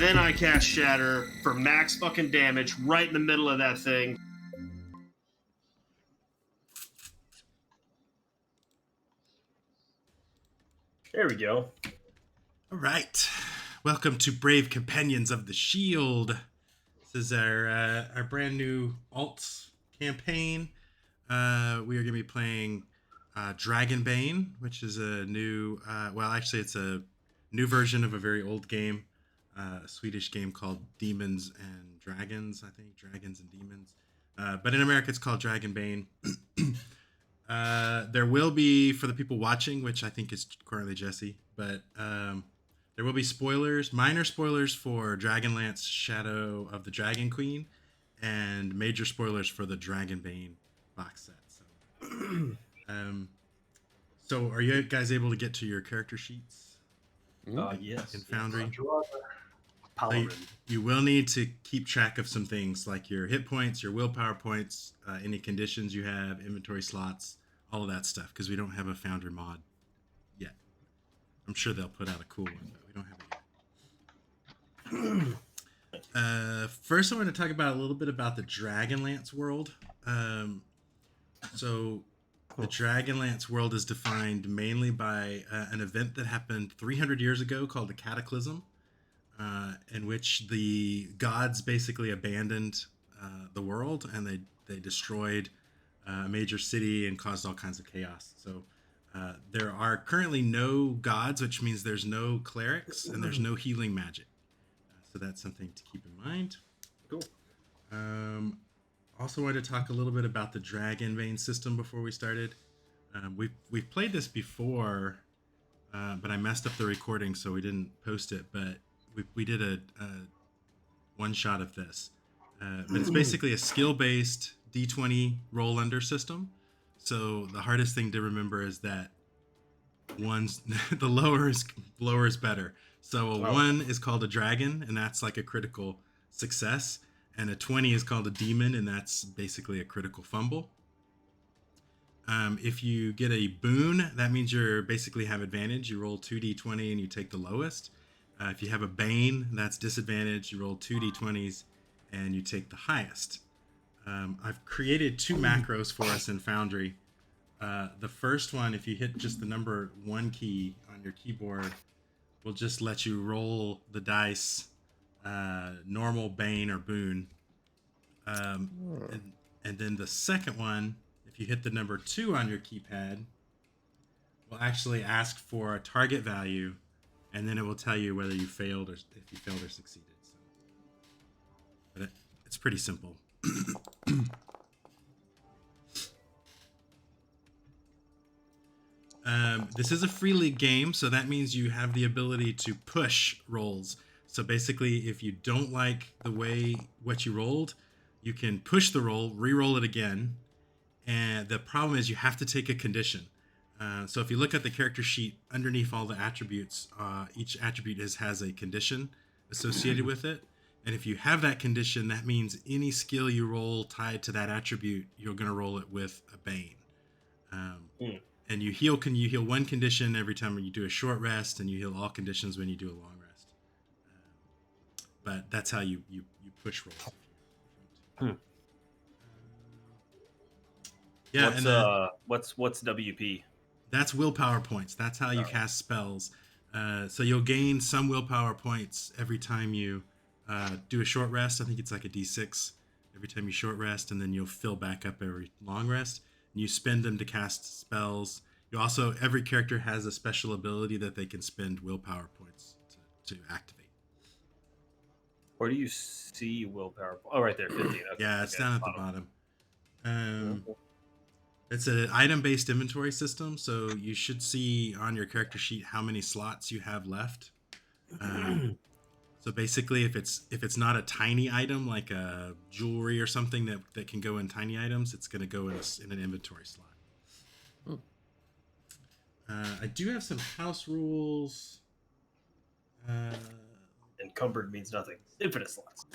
then I cast Shatter for max fucking damage right in the middle of that thing. There we go. All right. Welcome to Brave Companions of the Shield. This is our brand new alts campaign. We are going to be playing Dragonbane, which is a new, it's a new version of a very old game, a Swedish game called Demons and Dragons, I think, Dragons and Demons. But in America, it's called Dragonbane. There will be, for the people watching, which I think is currently Jesse, but there will be spoilers, minor spoilers for Dragonlance Shadow of the Dragon Queen, and major spoilers for the Dragonbane box set. So are you guys able to get to your character sheets? Yes. In Foundry? So you will need to keep track of some things like your hit points, your willpower points, any conditions you have, inventory slots, all of that stuff, because we don't have a Foundry mod yet. I'm sure they'll put out a cool one, but we don't have it yet. First, I want to talk about a little bit about the Dragonlance world. So the Dragonlance world is defined mainly by an event that happened 300 years ago called the Cataclysm, in which the gods basically abandoned the world, and they destroyed a major city and caused all kinds of chaos. So there are currently no gods, which means there's no clerics and there's no healing magic. So that's something to keep in mind. Cool. Also wanted to talk a little bit about the Dragonbane system before we started. We've played this before, but I messed up the recording, so we didn't post it. But we did a one shot of this. But it's basically a skill-based D20 roll under system. So the hardest thing to remember is that the lower is better. So a 1 is called a dragon, and that's like a critical success. And a 20 is called a demon, and that's basically a critical fumble. If you get a boon, that means you basically have advantage. You roll 2d20 and you take the lowest. If you have a bane, that's disadvantage. You roll 2d20s and you take the highest. I've created 2 macros for us in Foundry. The first one, if you hit just the number 1 key on your keyboard, will just let you roll the dice, normal, bane, or boon. And then the second one, if you hit the number 2 on your keypad, will actually ask for a target value, and then it will tell you whether you failed or if you failed or succeeded. So, but it's pretty simple. This is a free league game, so that means you have the ability to push rolls. So basically, if you don't like the way what you rolled, you can push the roll, re-roll it again. And the problem is you have to take a condition. So if you look at the character sheet, underneath all the attributes, each attribute has a condition associated with it. And if you have that condition, that means any skill you roll tied to that attribute, you're going to roll it with a bane. And you heal 1 condition every time you do a short rest, and you heal all conditions when you do a long rest. But that's how you push rolls. Yeah, what's WP? That's willpower points. That's how you cast spells. So you'll gain some willpower points every time you do a short rest. I think it's like a D6 every time you short rest, and then you'll fill back up every long rest. And you spend them to cast spells. You also, every character has a special ability that they can spend willpower points to activate. Where do you see willpower? Oh, right there, 15. Okay. Yeah, it's down at the bottom. It's an item-based inventory system, so you should see on your character sheet how many slots you have left. So basically, if it's not a tiny item like a jewelry or something that can go in tiny items, it's going to go in an inventory slot. I do have some house rules. Encumbered means nothing. Infinite slots.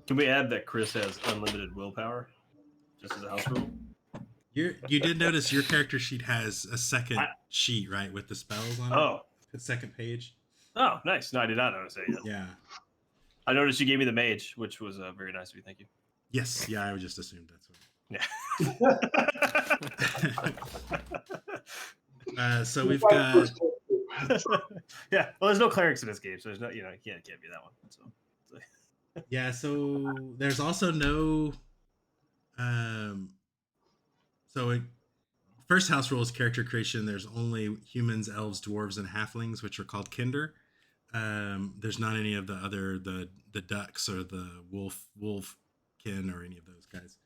Can we add that Chris has unlimited willpower? Just as a house rule? You did notice your character sheet has a second I, sheet, right, with the spells on it. oh, The second page. oh, nice. No, I did not notice it yet. Yeah. I noticed you gave me the mage, which was very nice of you. Thank you. Yes. Yeah, I would just assumed that's what. Yeah. So we've got. Yeah. Well, there's no clerics in this game, so there's no, you can't be that one. So. Yeah. So there's also no. So first house rule is character creation. There's only humans, elves, dwarves, and halflings, which are called kinder. There's not any of the other the ducks or the wolf kin or any of those guys.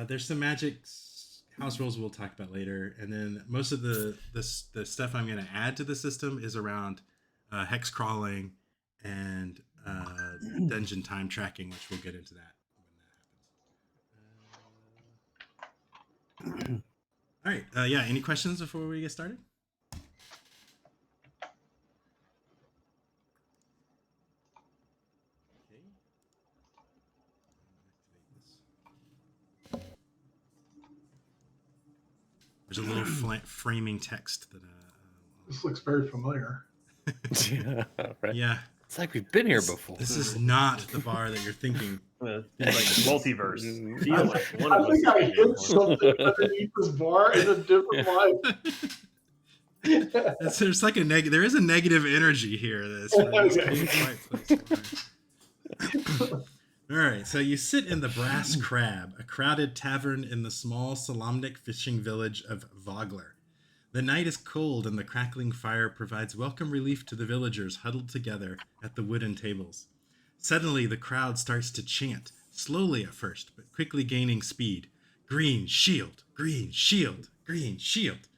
There's some magic house rules we'll talk about later, and then most of the stuff I'm going to add to the system is around hex crawling and dungeon time tracking, which we'll get into that when that happens. All right. Yeah. Any questions before we get started? There's a little framing text that. This looks very familiar. Yeah, right. Yeah. It's like we've been here before. This is not the bar that you're thinking. Like multiverse. I think I hit something underneath this bar in a different life. There's like there is a negative energy here. All right, so you sit in the Brass Crab, a crowded tavern in the small Solamnic fishing village of Vogler. The night is cold and the crackling fire provides welcome relief to the villagers huddled together at the wooden tables. Suddenly, the crowd starts to chant, slowly at first, but quickly gaining speed. Green shield, green shield, green shield.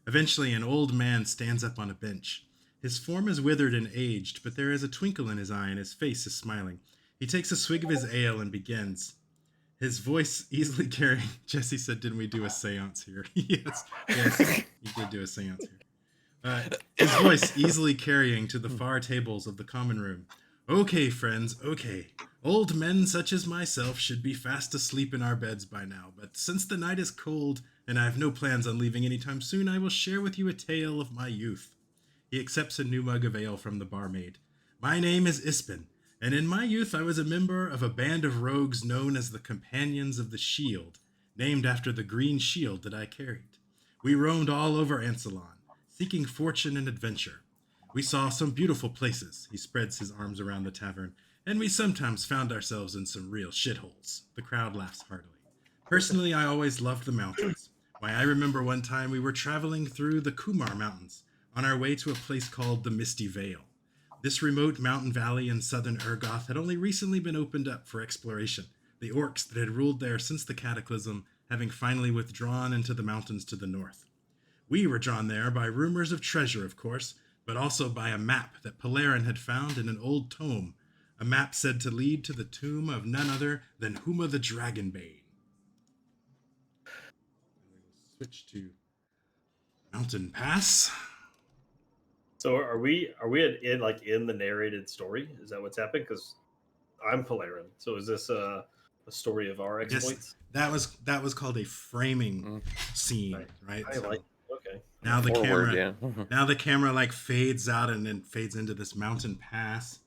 Eventually, an old man stands up on a bench. His form is withered and aged, but there is a twinkle in his eye and his face is smiling. He takes a swig of his ale and begins. His voice easily carrying... Jesse said, didn't we do a seance here? yes, you did do a seance here. His voice easily carrying to the far tables of the common room. Okay, friends, okay. Old men such as myself should be fast asleep in our beds by now, but since the night is cold and I have no plans on leaving anytime soon, I will share with you a tale of my youth. He accepts a new mug of ale from the barmaid. My name is Ispin, and in my youth I was a member of a band of rogues known as the Companions of the Shield, named after the green shield that I carried. We roamed all over Ansalon, seeking fortune and adventure. We saw some beautiful places, he spreads his arms around the tavern, and we sometimes found ourselves in some real shitholes. The crowd laughs heartily. Personally, I always loved the mountains. Why, I remember one time we were traveling through the Kumar Mountains on our way to a place called the Misty Vale. This remote mountain valley in southern Urgoth had only recently been opened up for exploration, the orcs that had ruled there since the Cataclysm having finally withdrawn into the mountains to the north. We were drawn there by rumors of treasure, of course, but also by a map that Polarin had found in an old tome, a map said to lead to the tomb of none other than Huma the Dragonbane. Switch to Mountain Pass. So are we in the narrated story? Is that what's happening? Because I'm Polarin. So is this a story of our exploits? Yes, that was called a framing scene, right? Okay. Now the Forward, camera, now the camera like fades out and then fades into this mountain pass,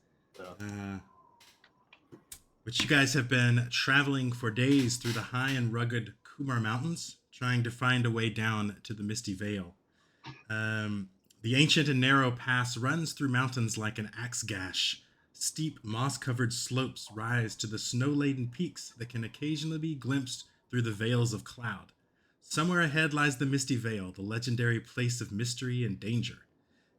which you guys have been traveling for days through the high and rugged Kumar Mountains, trying to find a way down to the Misty Vale. The ancient and narrow pass runs through mountains like an axe gash. Steep, moss-covered slopes rise to the snow-laden peaks that can occasionally be glimpsed through the veils of cloud. Somewhere ahead lies the Misty Vale, the legendary place of mystery and danger.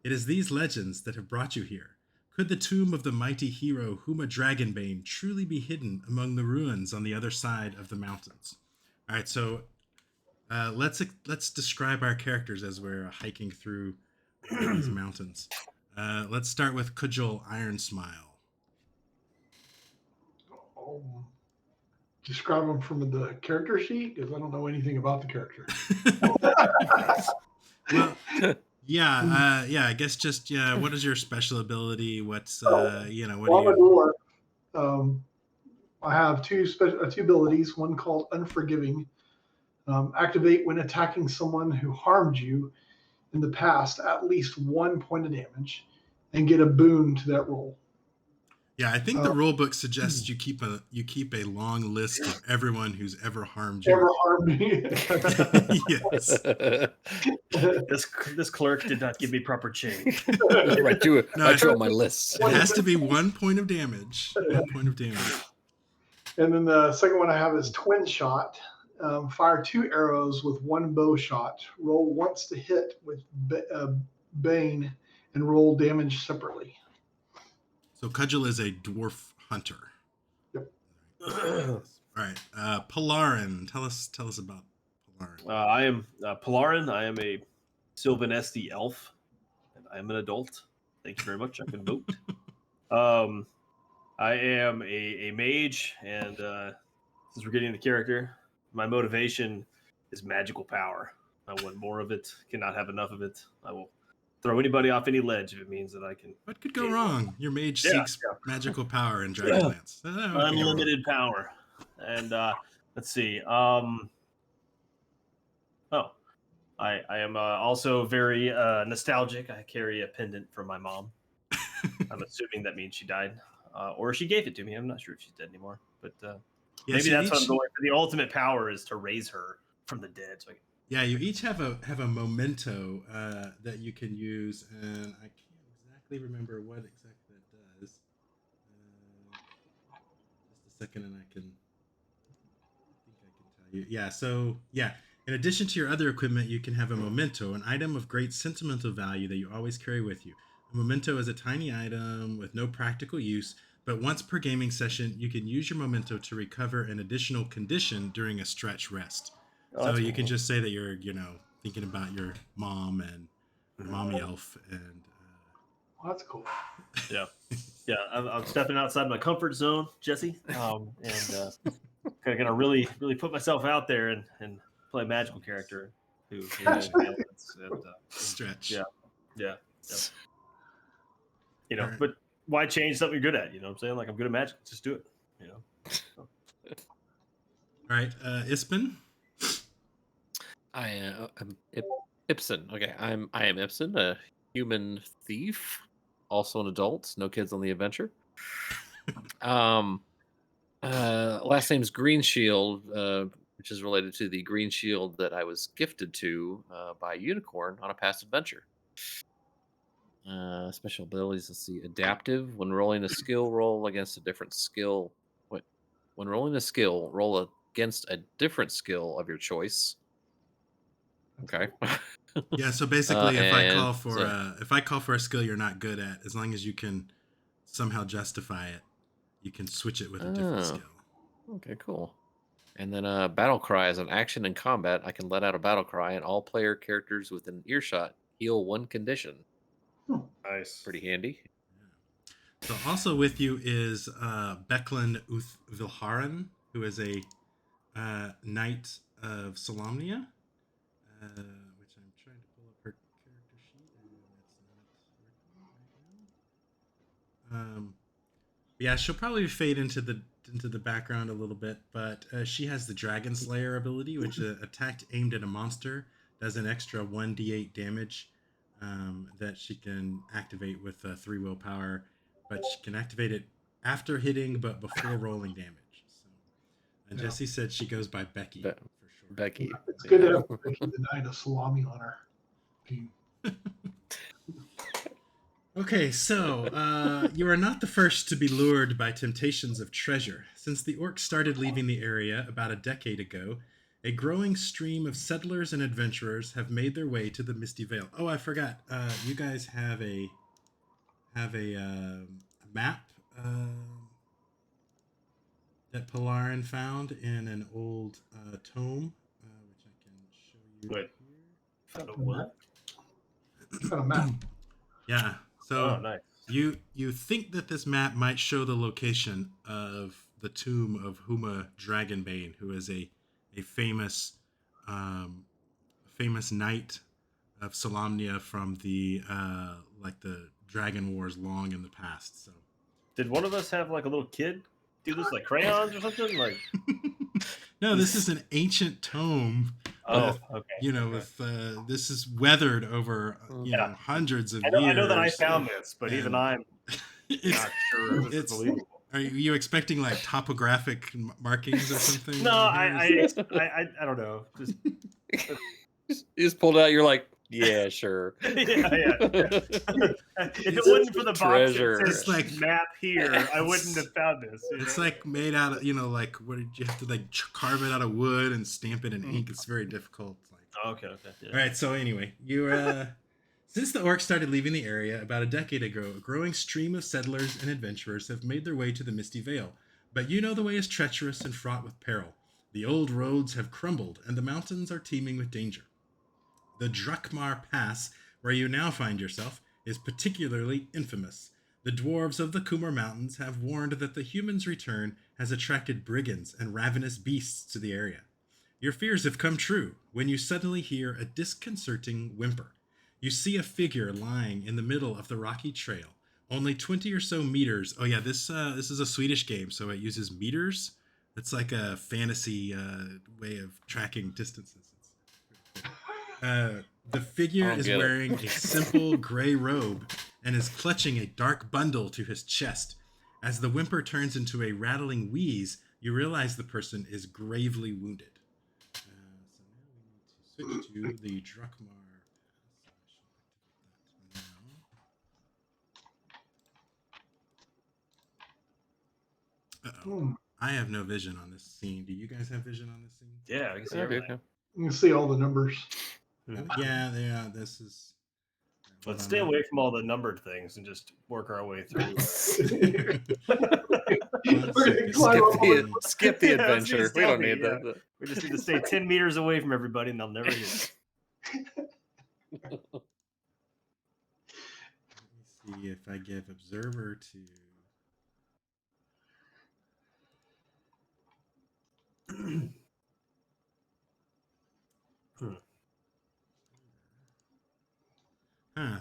It is these legends that have brought you here. Could the tomb of the mighty hero Huma Dragonbane truly be hidden among the ruins on the other side of the mountains? All right, so let's describe our characters as we're hiking through these mountains. Let's start with Cudgel Ironsmile. Describe them from the character sheet, because I don't know anything about the character. Well, yeah. I guess just what is your special ability? What's what? Well, I'm a dwarf. I have two abilities. One called Unforgiving. Activate when attacking someone who harmed you in the past at least 1 point of damage, and get a boon to that roll. Yeah, I think the rule book suggests you keep a long list of everyone who's ever harmed you. Ever harmed me? Yes. This clerk did not give me proper change. Right you on my list. It has to be 1 point of damage. 1 point of damage. And then the second one I have is Twin Shot. Fire 2 arrows with 1 bow shot. Roll once to hit with Bane and roll damage separately. So Cudgel is a dwarf hunter. Yep. All right. Polarin, tell us about Polarin. I am Polarin. I am a Sylvanesti elf, and I am an adult. Thank you very much. I can vote. I am a mage, and since we're getting the character, my motivation is magical power. I want more of it. Cannot have enough of it. I will throw anybody off any ledge if it means that I can. What could go wrong? Your mage seeks magical power in Dragonlance. Unlimited power. And let's see. I am also very nostalgic. I carry a pendant from my mom. I'm assuming that means she died, or she gave it to me. I'm not sure if she's dead anymore, but maybe that's what I'm going for. The ultimate power is to raise her from the dead. So you each have a memento that you can use, and I can't exactly remember what exactly that does. Just a second, and I think I can tell you. Yeah. So yeah. In addition to your other equipment, you can have a memento, an item of great sentimental value that you always carry with you. A memento is a tiny item with no practical use, but once per gaming session, you can use your memento to recover an additional condition during a stretch rest. So you can just say that you're, thinking about your mom and your mommy elf, and that's cool. Yeah, I'm stepping outside my comfort zone, Jesse, and gonna really put myself out there and play a magical character who stretch. Yeah. Right. But why change something you're good at? You know what I'm saying? Like, I'm good at magic. Just do it. All right, Ispin. I am Ibsen. Okay, I am Ibsen, a human thief, also an adult. No kids on the adventure. Last name's Green Shield, which is related to the green shield that I was gifted to by a unicorn on a past adventure. Special abilities, let's see. Adaptive. When rolling a skill, roll against a different skill. When rolling a skill, roll against a different skill of your choice. Okay. Yeah, so basically if I call for a skill you're not good at, as long as you can somehow justify it, you can switch it with a different skill. Okay, cool. And then battle cry is an action in combat. I can let out a battle cry, and all player characters within earshot heal 1 condition. Nice. Pretty handy. So also with you is Becklin Uthvilharan, who is a knight of Solamnia, which I'm trying to pull up her character sheet, and it's not working right now. Yeah, she'll probably fade into the background a little bit, but she has the Dragon Slayer ability, which attacked aimed at a monster does an extra 1d8 damage that she can activate with 3 willpower, but she can activate it after hitting but before rolling damage. So, Jesse said she goes by Becky for sure. Becky. It's good to have Becky the Knight of Salami on her team. Okay, so you are not the first to be lured by temptations of treasure. Since the orcs started leaving the area about a decade ago, a growing stream of settlers and adventurers have made their way to the Misty Vale. Oh, I forgot. You guys have a map that Polarin found in an old tome, which I can show you. Wait. Found a what? Found a map. Yeah. So nice. you think that this map might show the location of the tomb of Huma Dragonbane, who is a famous knight of Solamnia from the the Dragon Wars long in the past. So did one of us have like a little kid do this like crayons or something? Like, No, this is an ancient tome. okay. With this is weathered over hundreds of years. I know that I found this, but even I'm it's, not sure if this is believable. Are you expecting like topographic markings or something? No, I don't know. Just You just pulled it out. You're like, yeah, sure. yeah. If it wasn't for the treasure. box that says like map here, I wouldn't have found this. It's like made out of like what did you have to like carve it out of wood and stamp it in ink? It's very difficult. Okay. Yeah. All right. So anyway, since the orcs started leaving the area about a decade ago, a growing stream of settlers and adventurers have made their way to the Misty Vale. But the way is treacherous and fraught with peril. The old roads have crumbled, and the mountains are teeming with danger. The Drakmar Pass, where you now find yourself, is particularly infamous. The dwarves of the Kumar Mountains have warned that the humans' return has attracted brigands and ravenous beasts to the area. Your fears have come true when you suddenly hear a disconcerting whimper. You see a figure lying in the middle of the rocky trail, only 20 or so meters. Oh yeah, this is a Swedish game, so it uses meters. It's like a fantasy way of tracking distances. The figure is wearing a simple gray robe and is clutching a dark bundle to his chest. As the whimper turns into a rattling wheeze, you realize the person is gravely wounded. So now we need to switch to the Drakmar. Uh-oh. I have no vision on this scene. Do you guys have vision on this scene? Yeah, I can see everything. You can see all the numbers. Yeah, this is... Let's stay away from all the numbered things and just work our way through. Skip the adventure. We don't need that. We just need to stay 10 meters away from everybody and they'll never get it. Let me see if I give observer to...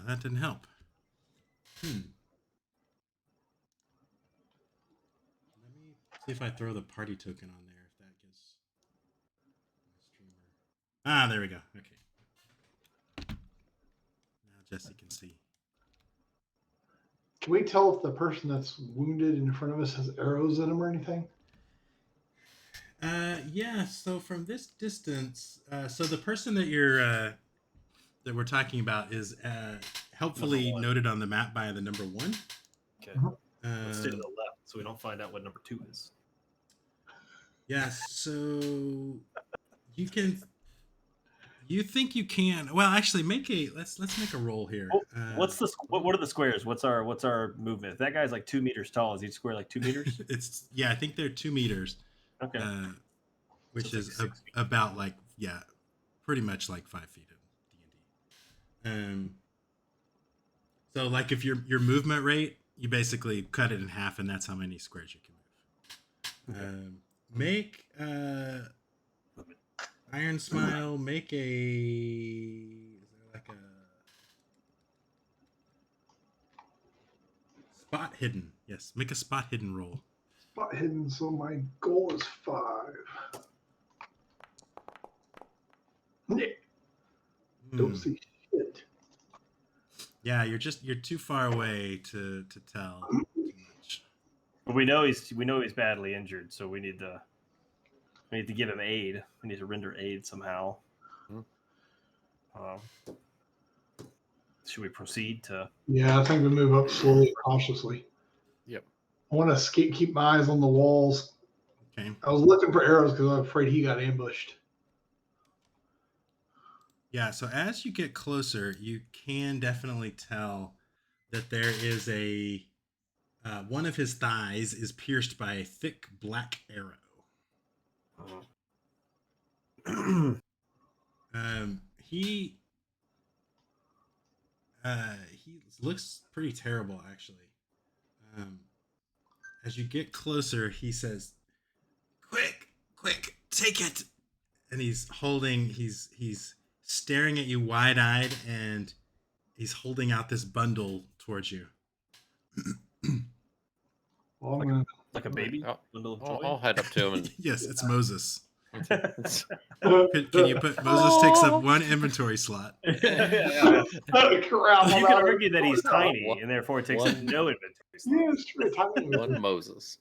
that didn't help. Let me see if I throw the party token on there, if that gives my streamer... there we go. Okay. Now Jesse can see. Can we tell if the person that's wounded in front of us has arrows in them or anything? Yeah, so from this distance, so the person that that we're talking about is helpfully noted on the map by the number 1. Okay. Let's stay to the left so we don't find out what number 2 is. Yeah, so you think you can, well, actually let's make a roll here. What are the squares? What's our movement? If that guy's like 2 meters tall, is each square like 2 meters? I think they're 2 meters. Okay. Which is like about like, pretty much like 5 feet of D&D. So like if your movement rate, you basically cut it in half and that's how many squares you can move. Okay. Make Iron Smile, make is there like a spot hidden? Yes, make a spot hidden roll. Spot hidden, so my goal is 5. Don't see shit. Yeah, you're too far away to tell too much. But we know he's badly injured, so we need to give him aid. We need to render aid somehow. Should we proceed to? Yeah, I think we move up slowly, cautiously. Yep. I want to keep my eyes on the walls. Okay. I was looking for arrows because I'm afraid he got ambushed. Yeah, so as you get closer, you can definitely tell that there is one of his thighs is pierced by a thick black arrow. He looks pretty terrible, actually. As you get closer, he says, quick, take it. And he's staring at you wide-eyed, and he's holding out this bundle towards you. Well, I'm going to Like a baby I'll, bundle of I'll, toys. I'll head up to him and Yes, it's Moses. it's- Can you put Moses takes up 1 inventory slot? Yeah. Crap, You I'm can out of- argue that he's Oh, tiny, One- and therefore it takes one- up no inventory slot. Yeah, it's true. Tiny. one Moses.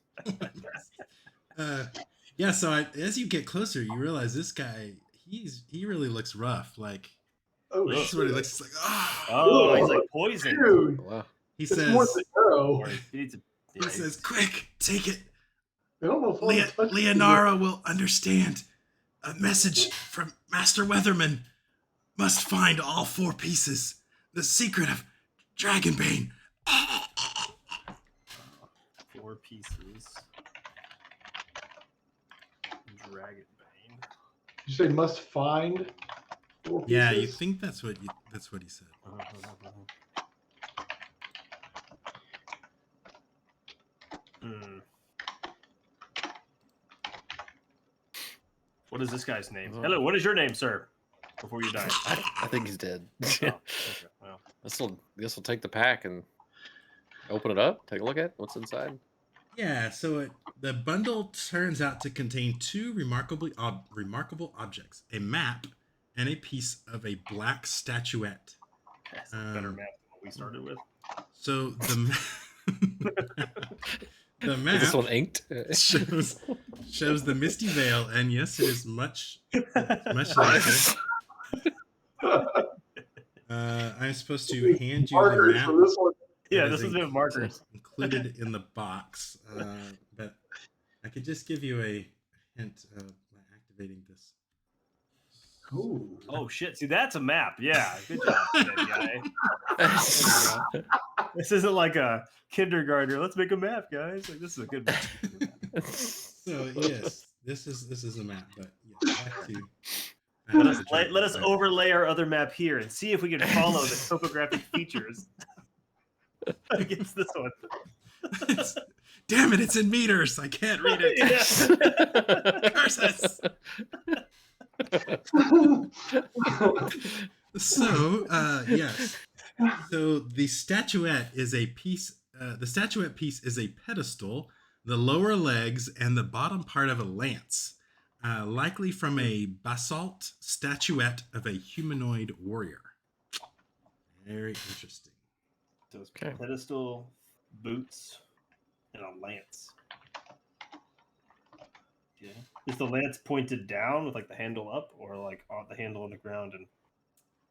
Yeah, so as you get closer, you realize this guy, he really looks rough. Like, Oh, this is what he shit. looks like. Oh. Oh, he's like poisoned. Dude, Wow. He it's says, more than arrow. Or he needs to, he says, quick, take it. I don't know if I wanna touch it. Leonara will understand. A message from Master Weatherman. Must find all 4 pieces. The secret of Dragonbane. 4 pieces. Dragonbane. You say must find 4 pieces? Yeah, you think that's what he said. What is this guy's name? Hello, what is your name, sir? Before you die. I think he's dead. Oh, okay, well. Guess we'll take the pack and open it up. Take a look at what's inside. Yeah, so the bundle turns out to contain 2 remarkable objects: a map and a piece of a black statuette. That's a better map than what we started with. So the the map Is this one inked? shows the Misty Vale, and yes, it is much nicer. I'm supposed to hand you the Markers map. for this one. Yeah, That this is the markers. included in the box, but I could just give you a hint by activating this. Ooh. Oh shit! See, that's a map. Yeah, good job, that guy. This isn't like a kindergartner. Let's make a map, guys. Like this is a good map. So yes, this is a map, but yeah, back to Let us overlay our other map here and see if we can follow the topographic features against this one. Damn it! It's in meters. I can't read it. Yeah. Curse us. So yes. So the statuette is a piece. The statuette piece is a pedestal, the lower legs, and the bottom part of a lance, likely from a basalt statuette of a humanoid warrior. Very interesting. So it's Okay. pedestal, boots, and a lance. Yeah. Is the lance pointed down with like the handle up, or like on the handle on the ground?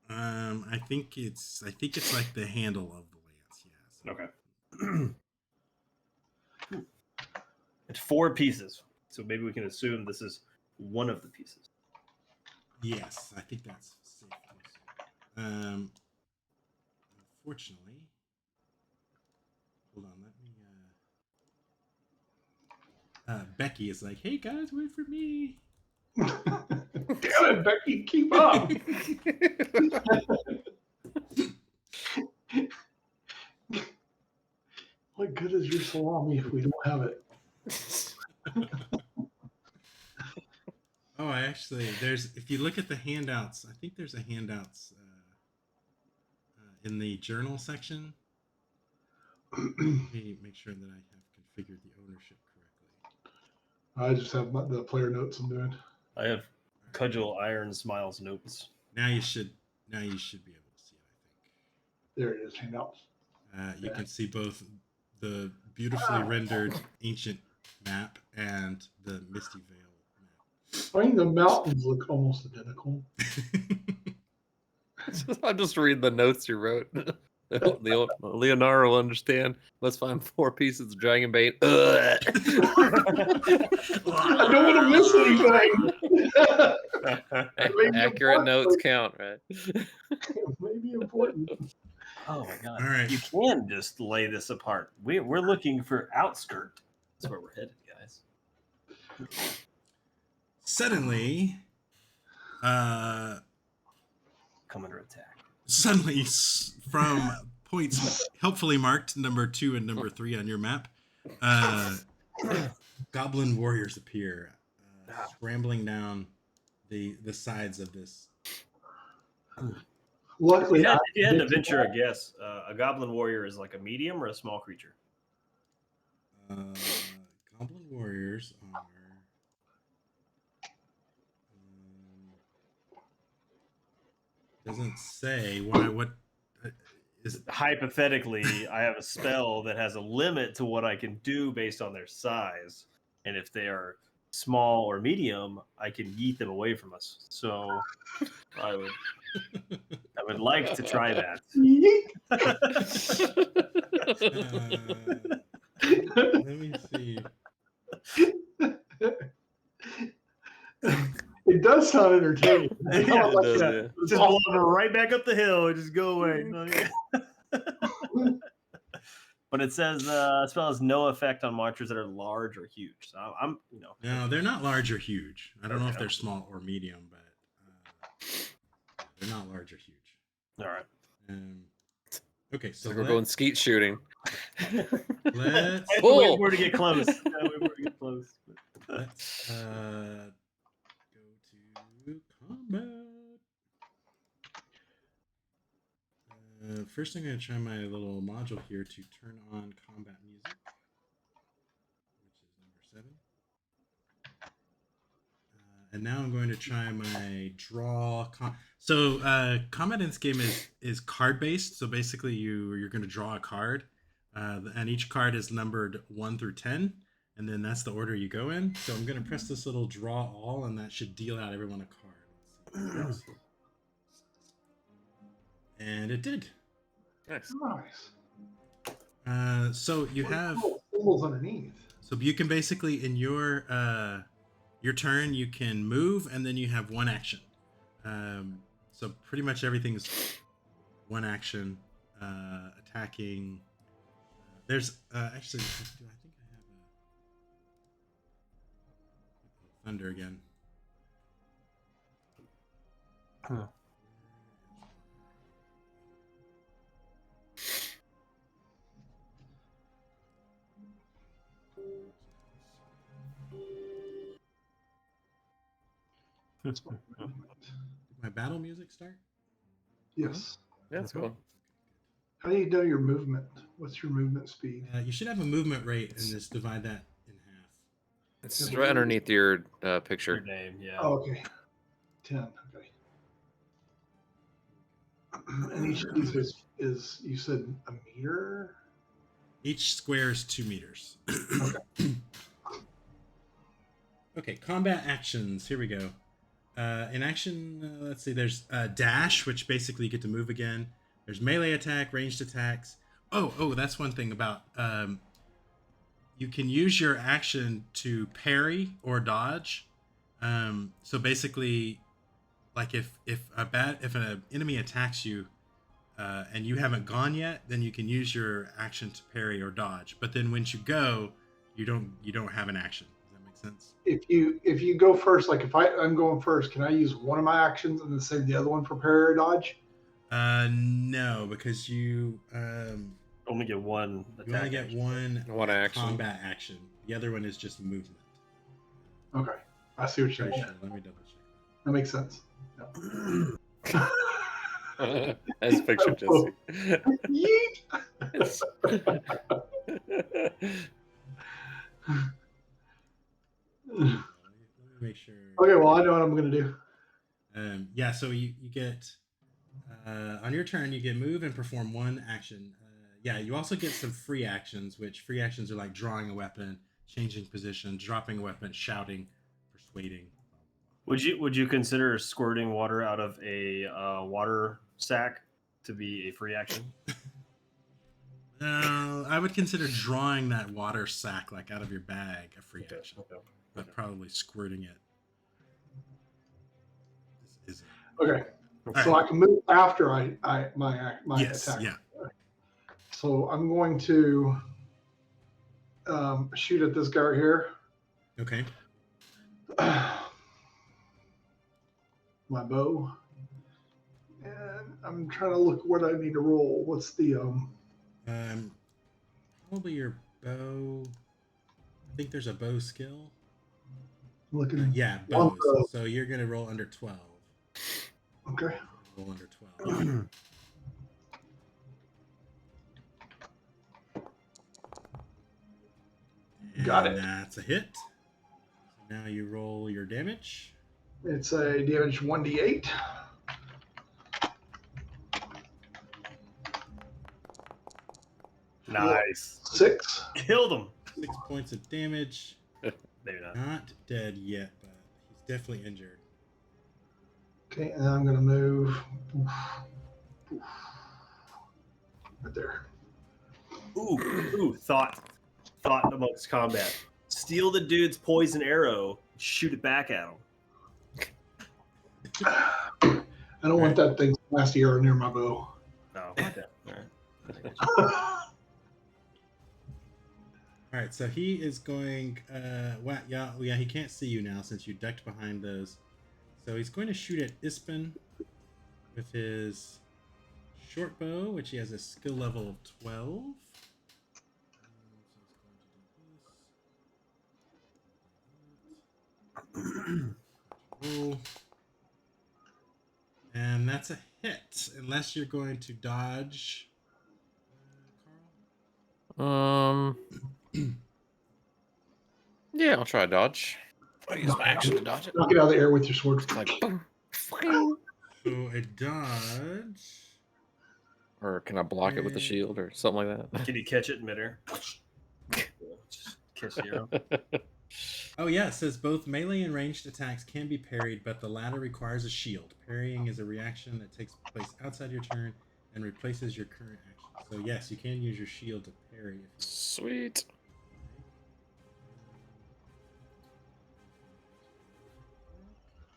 And I think it's like the handle of the lance. Yeah. okay. It's 4 pieces, so maybe we can assume this is one of the pieces. Yes, I think that's safe to assume. Unfortunately, hold on. Let me. Becky is like, "Hey guys, wait for me." Damn it, Becky, keep up. What good is your salami if we don't have it? Oh, there's. If you look at the handouts, I think there's a handouts in the journal section. Let me make sure that I have configured the ownership correctly. I just have the player notes I'm doing. I have Cudgel Iron Smiles notes. Now you should be able to see it. There it is, handouts. I think. You can see both the beautifully rendered ancient map and the Misty Vale I mean, the mountains look almost identical. map. I'm just reading the notes you wrote. Leonardo will understand. Let's find 4 pieces of Dragonbane. I don't want to miss anything. Accurate notes count, right? Maybe important. Oh my god! All right. You can just lay this apart. We're looking for outskirt. That's where we're headed, guys. Suddenly, Come under attack. from points helpfully marked number 2 and number 3 on your map, goblin warriors appear, scrambling down the sides of this. Luckily, If you had to venture a guess, a goblin warrior is like a medium or a small creature? Goblin Goblin warriors are. Doesn't say why. What is? Hypothetically, I have a spell that has a limit to what I can do based on their size, and if they are small or medium, I can yeet them away from us. So I would like to try that. Let me see. It does sound entertaining. I Yeah, like it does, that. yeah. It's Just awesome. blow them right back up the hill and just go away. But it says spell has no effect on monsters that are large or huge. So I'm No, they're not large or huge. I don't know if Okay. they're small or medium, but they're not large or huge. all right. Okay, so we're going skeet shooting. let's I have to Pull. wait for her to get close. let's go to combat. First, I'm going to try my little module here to turn on combat music, which is number 7. And now I'm going to try my draw. Combat in this game is card based. So basically, you're going to draw a card, and each card is numbered 1 through 10, and then that's the order you go in. So I'm going to press this little draw all, and that should deal out everyone a card. Let's see. And it did. Nice. So you have symbols underneath. So you can basically in your turn you can move, and then you have one action. So pretty much everything's one action. Attacking. There's actually, I think I have a thunder again. Huh. Did my battle music start? Yes. That's cool. How do you know your movement? What's your movement speed? You should have a movement rate, and just divide that in half. It's right underneath your Your picture. name, yeah. Oh, okay. 10. Okay. And each of these is you said a meter? Each square is 2 meters. Okay. Okay, combat actions. Here we go. In action, let's see. There's dash, which basically you get to move again. There's melee attack, ranged attacks. Oh, that's one thing about. You can use your action to parry or dodge. So basically, like if an enemy attacks you, and you haven't gone yet, then you can use your action to parry or dodge. But then once you go, you don't have an action. Does that make sense? If you go first, like if I'm going first, can I use one of my actions and then save the other one for parry or dodge? No, because you only get one. You only get action. one action. combat action. The other one is just movement. Okay, I see what you're Pretty saying. sure. Let me double check. That makes sense. Yeah. As picture Jesse. Yeet! Let me make sure. Okay, well I know what I'm gonna do. Yeah, so you get on your turn you get move and perform one action. Yeah, you also get some free actions, which free actions are like drawing a weapon, changing position, dropping a weapon, shouting, persuading. Would you consider squirting water out of a water sack to be a free action? I would consider drawing that water sack like out of your bag a free action, but probably squirting it isn't. Okay, All so right. I can move after my Yes, attack. yeah. So I'm going to shoot at this guy right here. Okay. My bow, and I'm trying to look what I need to roll. What's the Probably your bow. I think there's a bow skill. looking? Yeah, One bows. bow. So you're gonna roll under 12. Okay. Roll under 12. Got And it. that's a hit. So now you roll your damage. It's a damage 1d8. Nice. 6. Killed him. 6 points of damage. Maybe not. Not dead yet, but he's definitely injured. Okay, and then I'm going to move right there. Ooh, thought amongst combat. Steal the dude's poison arrow, shoot it back at him. I don't want that thing's last arrow near my bow. No, okay. All right. All right, so he is going. Yeah, he can't see you now since you ducked behind those. So he's going to shoot at Ispin with his short bow, which he has a skill level of 12. Roll. And that's a hit, unless you're going to dodge. Yeah, I'll try a dodge. I'll use my action to dodge it. Knock it out of the air with your sword. Like, boom. Fling. So a dodge. Or can I block it with the shield or something like that? Can you catch it in midair? Just catch the arrow. Oh yeah, it says both melee and ranged attacks can be parried, but the latter requires a shield. Parrying is a reaction that takes place outside your turn and replaces your current action. So yes, you can use your shield to parry. If you Sweet.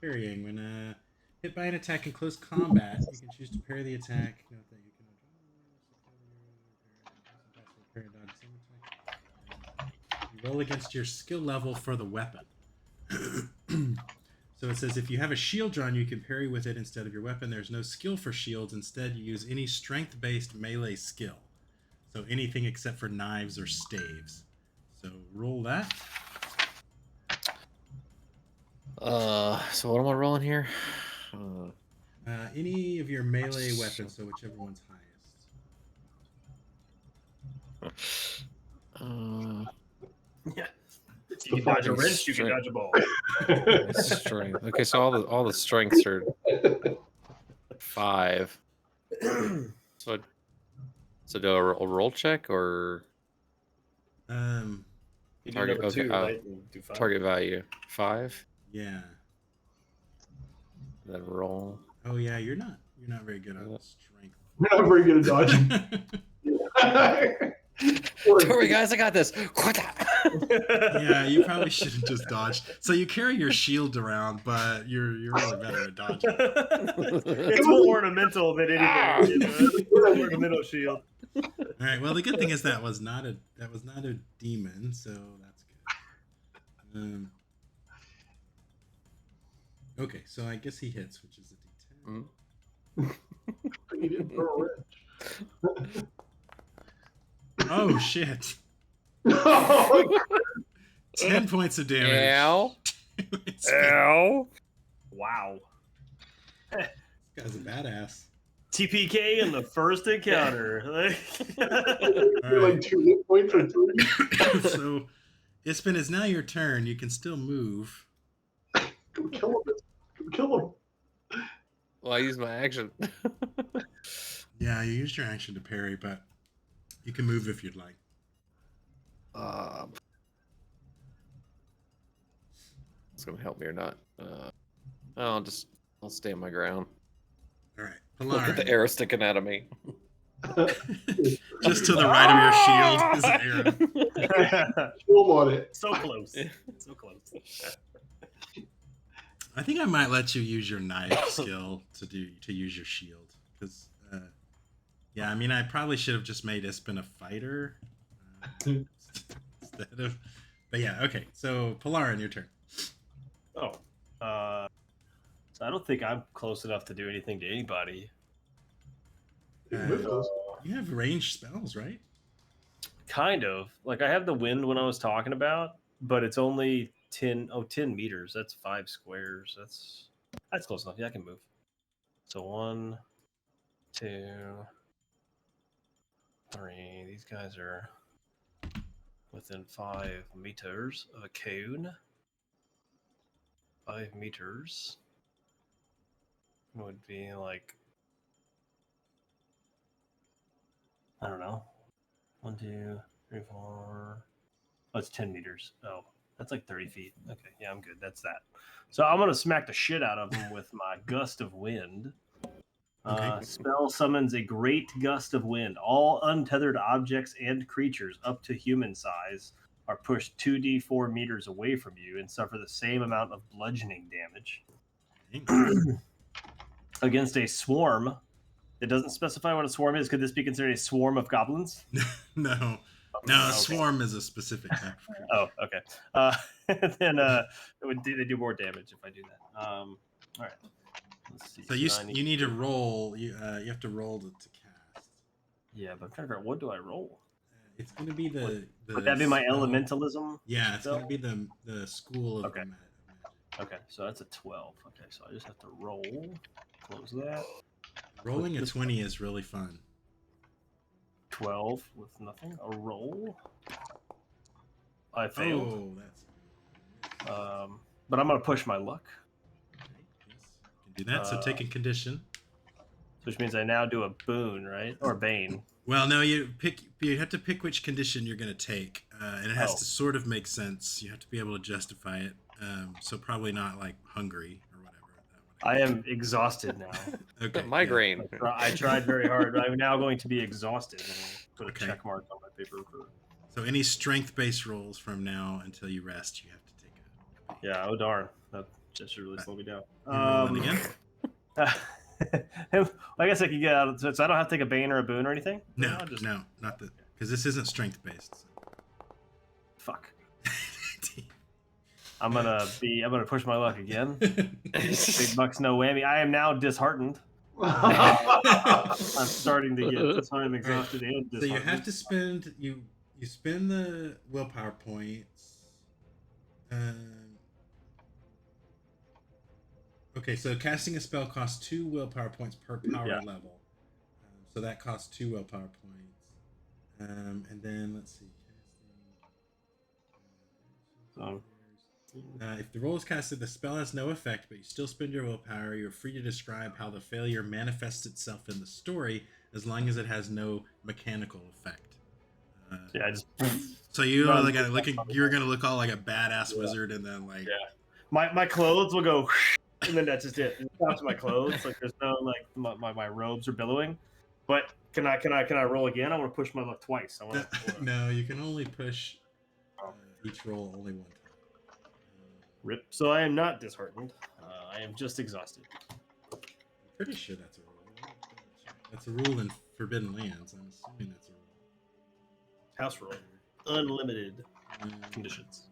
Parrying. When hit by an attack in close combat, you can choose to parry the attack. Note that you can roll against your skill level for the weapon. So it says if you have a shield drawn, you can parry with it instead of your weapon. There's no skill for shields. Instead, you use any strength-based melee skill. So anything except for knives or staves. So roll that. So what am I rolling here? Any of your melee weapons, so whichever one's highest. Yeah. If you can dodge a wrench, you can dodge a ball. Strength. Okay, so all the strengths are 5. So do a roll check or You do target? number Okay, 2, right? And do 5. target value 5. Yeah. Then roll. Oh yeah, you're not very good on strength. You're not very good at dodging. Don't worry, guys, I got this. Yeah, you probably shouldn't just dodge. So you carry your shield around, but you're really better at dodging. It's more ornamental than anything. It's an ornamental shield. All right. Well, the good thing is that was not a demon, so that's good. Okay, so I guess he hits, which is a D10. He didn't throw a wrench. Oh shit! No. 10 points of damage. Ow. Ow. Wow. This guy's a badass. TPK in the first encounter. You're like 2 hit points or 3. So, Ispin, is now your turn. You can still move. Go kill him. Go kill him. Well, I use my action. Yeah, you used your action to parry, but you can move if you'd like. It's gonna help me or not? I'll stay on my ground. All right, Look at the Polarin. arrow sticking out of me. Just to the right of your shield is an arrow. Shield on it. So close. So close. I think I might let you use your knife skill to use your shield, because yeah, I mean, I probably should have just made Ispin a fighter instead of. But yeah, okay. So Polarin, your turn. Oh. So I don't think I'm close enough to do anything to anybody. You have ranged spells, right? Kind of. Like I have the wind when I was talking about, but it's only 10 meters. That's 5 squares. That's close enough. Yeah, I can move. So 1, 2, 3. These guys are within 5 meters of a cone. 5 meters would be like, I don't know. 1, 2, 3, 4. Oh, it's 10 meters. Oh, that's like 30 feet. Okay, yeah, I'm good. That's that. So I'm gonna smack the shit out of him with my gust of wind. Okay. Spell summons a great gust of wind. All untethered objects and creatures up to human size are pushed 2d4 meters away from you and suffer the same amount of bludgeoning damage. Against a swarm, it doesn't specify what a swarm is. Could this be considered a swarm of goblins? No. No, a swarm is a specific type of creature. Oh, okay. Then they do more damage if I do that. All right. Let's see. So you need to roll. You have to roll to cast. Yeah, but I'm trying to figure out what do I roll? It's going to be the. Would that be my spell- elementalism? Yeah, it's spell? going to be the school of Okay. the magic. Okay, so that's a 12. Okay, so I just have to roll. Close that. Rolling a 20 is really fun. 12 with nothing. A roll. I failed. Oh, that's. But I'm gonna push my luck, Okay, yes, you can do that. So take a condition. which means I now do a boon, right? Or bane. Well, no, you have to pick which condition you're going to take, and it has Oh. to sort of make sense. You have to be able to justify it. So probably not like hungry or whatever. I am exhausted now. Okay. Migraine. I tried very hard. I'm now going to be exhausted. And put a Okay. check mark on my paper. So any strength-based rolls from now until you rest, you have to take a. Yeah. Oh darn. That just should really slow me down. You rolling again? I guess I could get out. So I don't have to take a bane or a boon or anything. No, I'll just, no, not the because this isn't strength-based. So. Fuck. I'm gonna push my luck again. Big bucks, no whammy. I am now disheartened. I'm starting to get exhausted and disheartened. So you have to spend you spend the willpower points. Okay, so casting a spell costs 2 willpower points per power Yeah. level. So that costs 2 willpower points. And then let's see. If the roll is casted, the spell has no effect, but you still spend your willpower. You're free to describe how the failure manifests itself in the story, as long as it has no mechanical effect. Yeah, I just So you are like you're gonna look all like a badass wizard, and then like my clothes will go, and then that's just it. It stops my clothes. Like there's no like my robes are billowing. But can I roll again? I want to push my luck twice. I want to. No, you can only push each roll only one time. Rip. So I am not disheartened. I am just exhausted. I'm pretty sure that's a rule. That's a rule in Forbidden Lands. I'm assuming that's a rule. House rule. Unlimited conditions.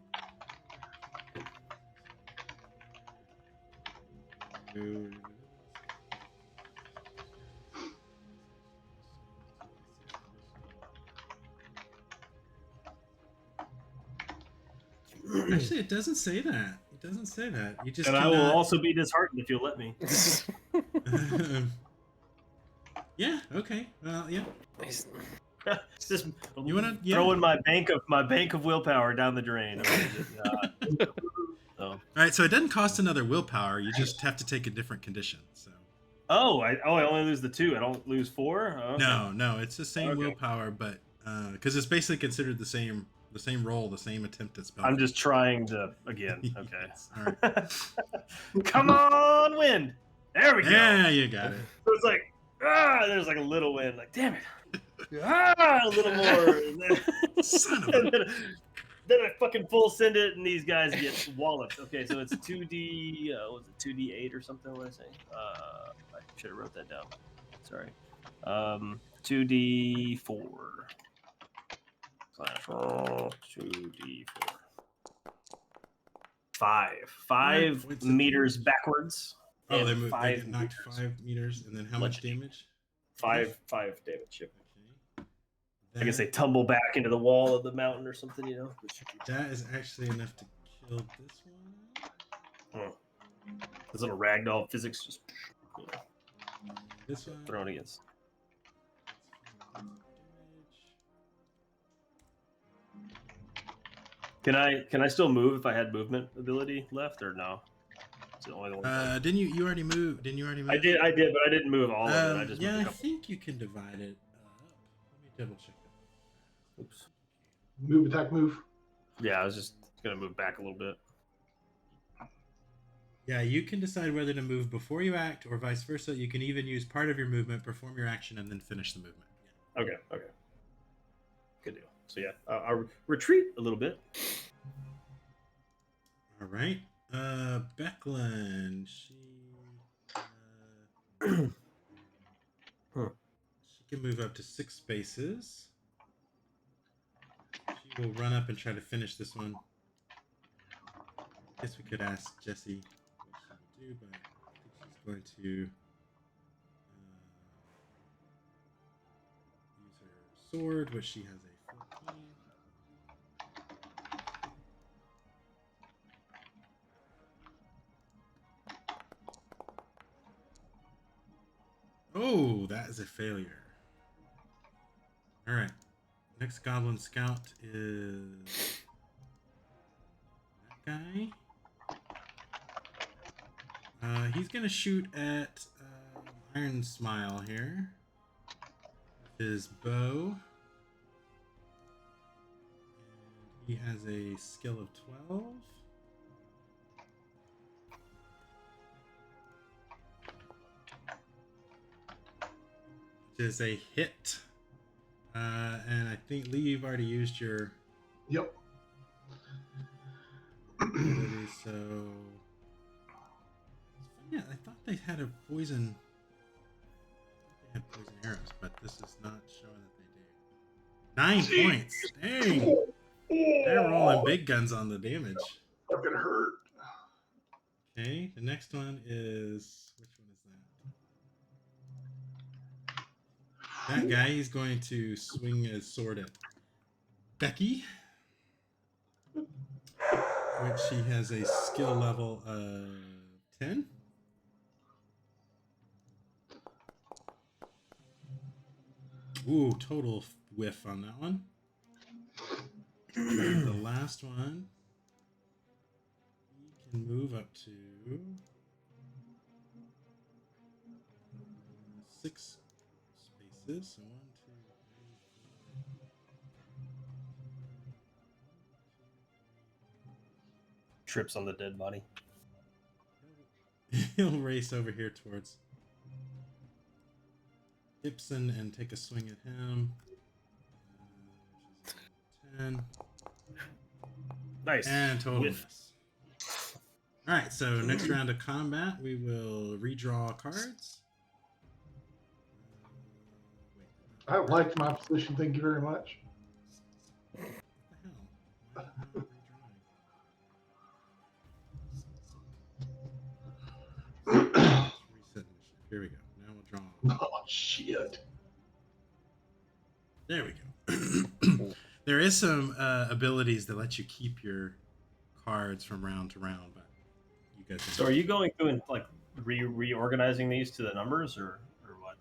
Actually, it doesn't say that. It doesn't say that. You just And I will also be disheartened if you'll let me. Yeah. Okay. Yeah. It's just You wanna throwing my bank of willpower down the drain. So. All right. So it doesn't cost another willpower. You just have to take a different condition. So. I only lose the 2. I don't lose 4. Oh, okay. No, it's the same willpower, but because it's basically considered the same roll, the same attempt at spell. I'm just trying to again. Okay. Yes. All right. Come on, wind. There we go. Yeah, you got it. So it's like there's like a little wind. Like damn it. A little more. And then, Son of a. and then I fucking full send it, and these guys get walloped. Okay, so it's 2d. Was it 2d8 or something? What did I say? I should have wrote that down. Sorry. 2d4. 2d4. 5 meters backwards. Oh, they and moved. They 5 get knocked meters. 5 meters, and then how much damage? 5 damage. Yep. Okay. I guess they tumble back into the wall of the mountain or something, you know. That is actually enough to kill this one. Oh. This little ragdoll physics just This one. thrown against. Can I still move if I had movement ability left or no? It's the only one. Didn't you already move? Didn't you already move? I did, but I didn't move all of it. I just moved yeah, a I couple. think you can divide it up. Let me double check that. Oops. Move, attack, move. Yeah, I was just gonna move back a little bit. Yeah, you can decide whether to move before you act or vice versa. You can even use part of your movement, perform your action, and then finish the movement. Yeah. Okay. Good deal. So yeah, I'll retreat a little bit. All right. Becklin, she can move up to 6 spaces. She will run up and try to finish this one. I guess we could ask Jessie what she would do, but I think she's going to use her sword, which she has a 14. Oh, that is a failure. All right. Next Goblin Scout is that guy. He's gonna shoot at Iron Smile here with his bow. And he has a skill of 12. Which is a hit. And I think Lee, you've already used your Yep. ability, so yeah, I thought they had a poison. They had poison arrows, but this is not showing that they do. 9 points. Dang. They're rolling big guns on the damage. Fucking hurt. Okay, the next one is, which one is that? That guy, he's going to swing his sword at Becky, which she has a skill level of 10. Ooh, total whiff on that one. And the last one, he can move up to 6 spaces. So 1, 2, 3, 4. Trips on the dead body. He'll race over here towards Ibsen and take a swing at him. Which is 10. Nice. And total Whiff. miss. Alright, so next round of combat, we will redraw cards. I liked my position. Thank you very much. What the hell? Why am I not redrawing? Reset initiative. Here we go. Now we'll draw. Oh, shit. There we go. There is some abilities that let you keep your cards from round to round, but you guys. So are you going through and like reorganizing these to the numbers or what?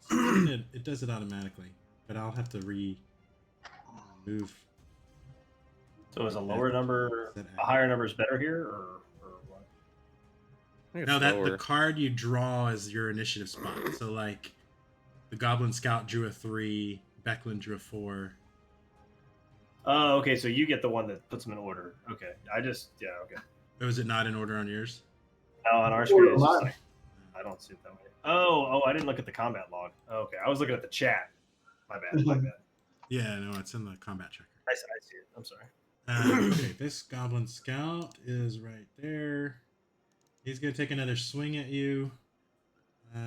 It does it automatically, but I'll have to move. So is a lower number, a higher number is better here, or what? No, that the card you draw is your initiative spot. So like, the Goblin Scout drew a 3, Becklin drew a 4. Oh, okay. So you get the one that puts them in order. Okay. Okay. Oh, is it not in order on yours? No, on our screen, it's just like, I don't see it that way. Oh, I didn't look at the combat log. Okay, I was looking at the chat. My bad. Yeah, no, it's in the combat checker. I see it. I'm sorry. Okay, this Goblin Scout is right there. He's going to take another swing at you. I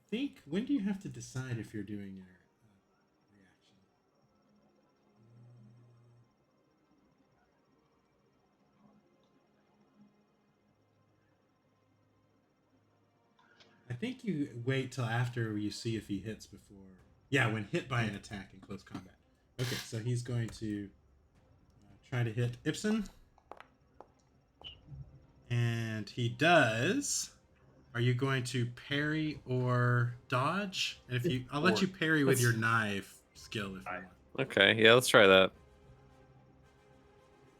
think, when do you have to decide if you're doing your reaction? I think you wait till after you see if he hits before. Yeah, when hit by an attack in close combat. Okay, so he's going to try to hit Ibsen. And he does. Are you going to parry or dodge? And if I'll let you parry with your knife skill if you want. Okay, yeah, let's try that.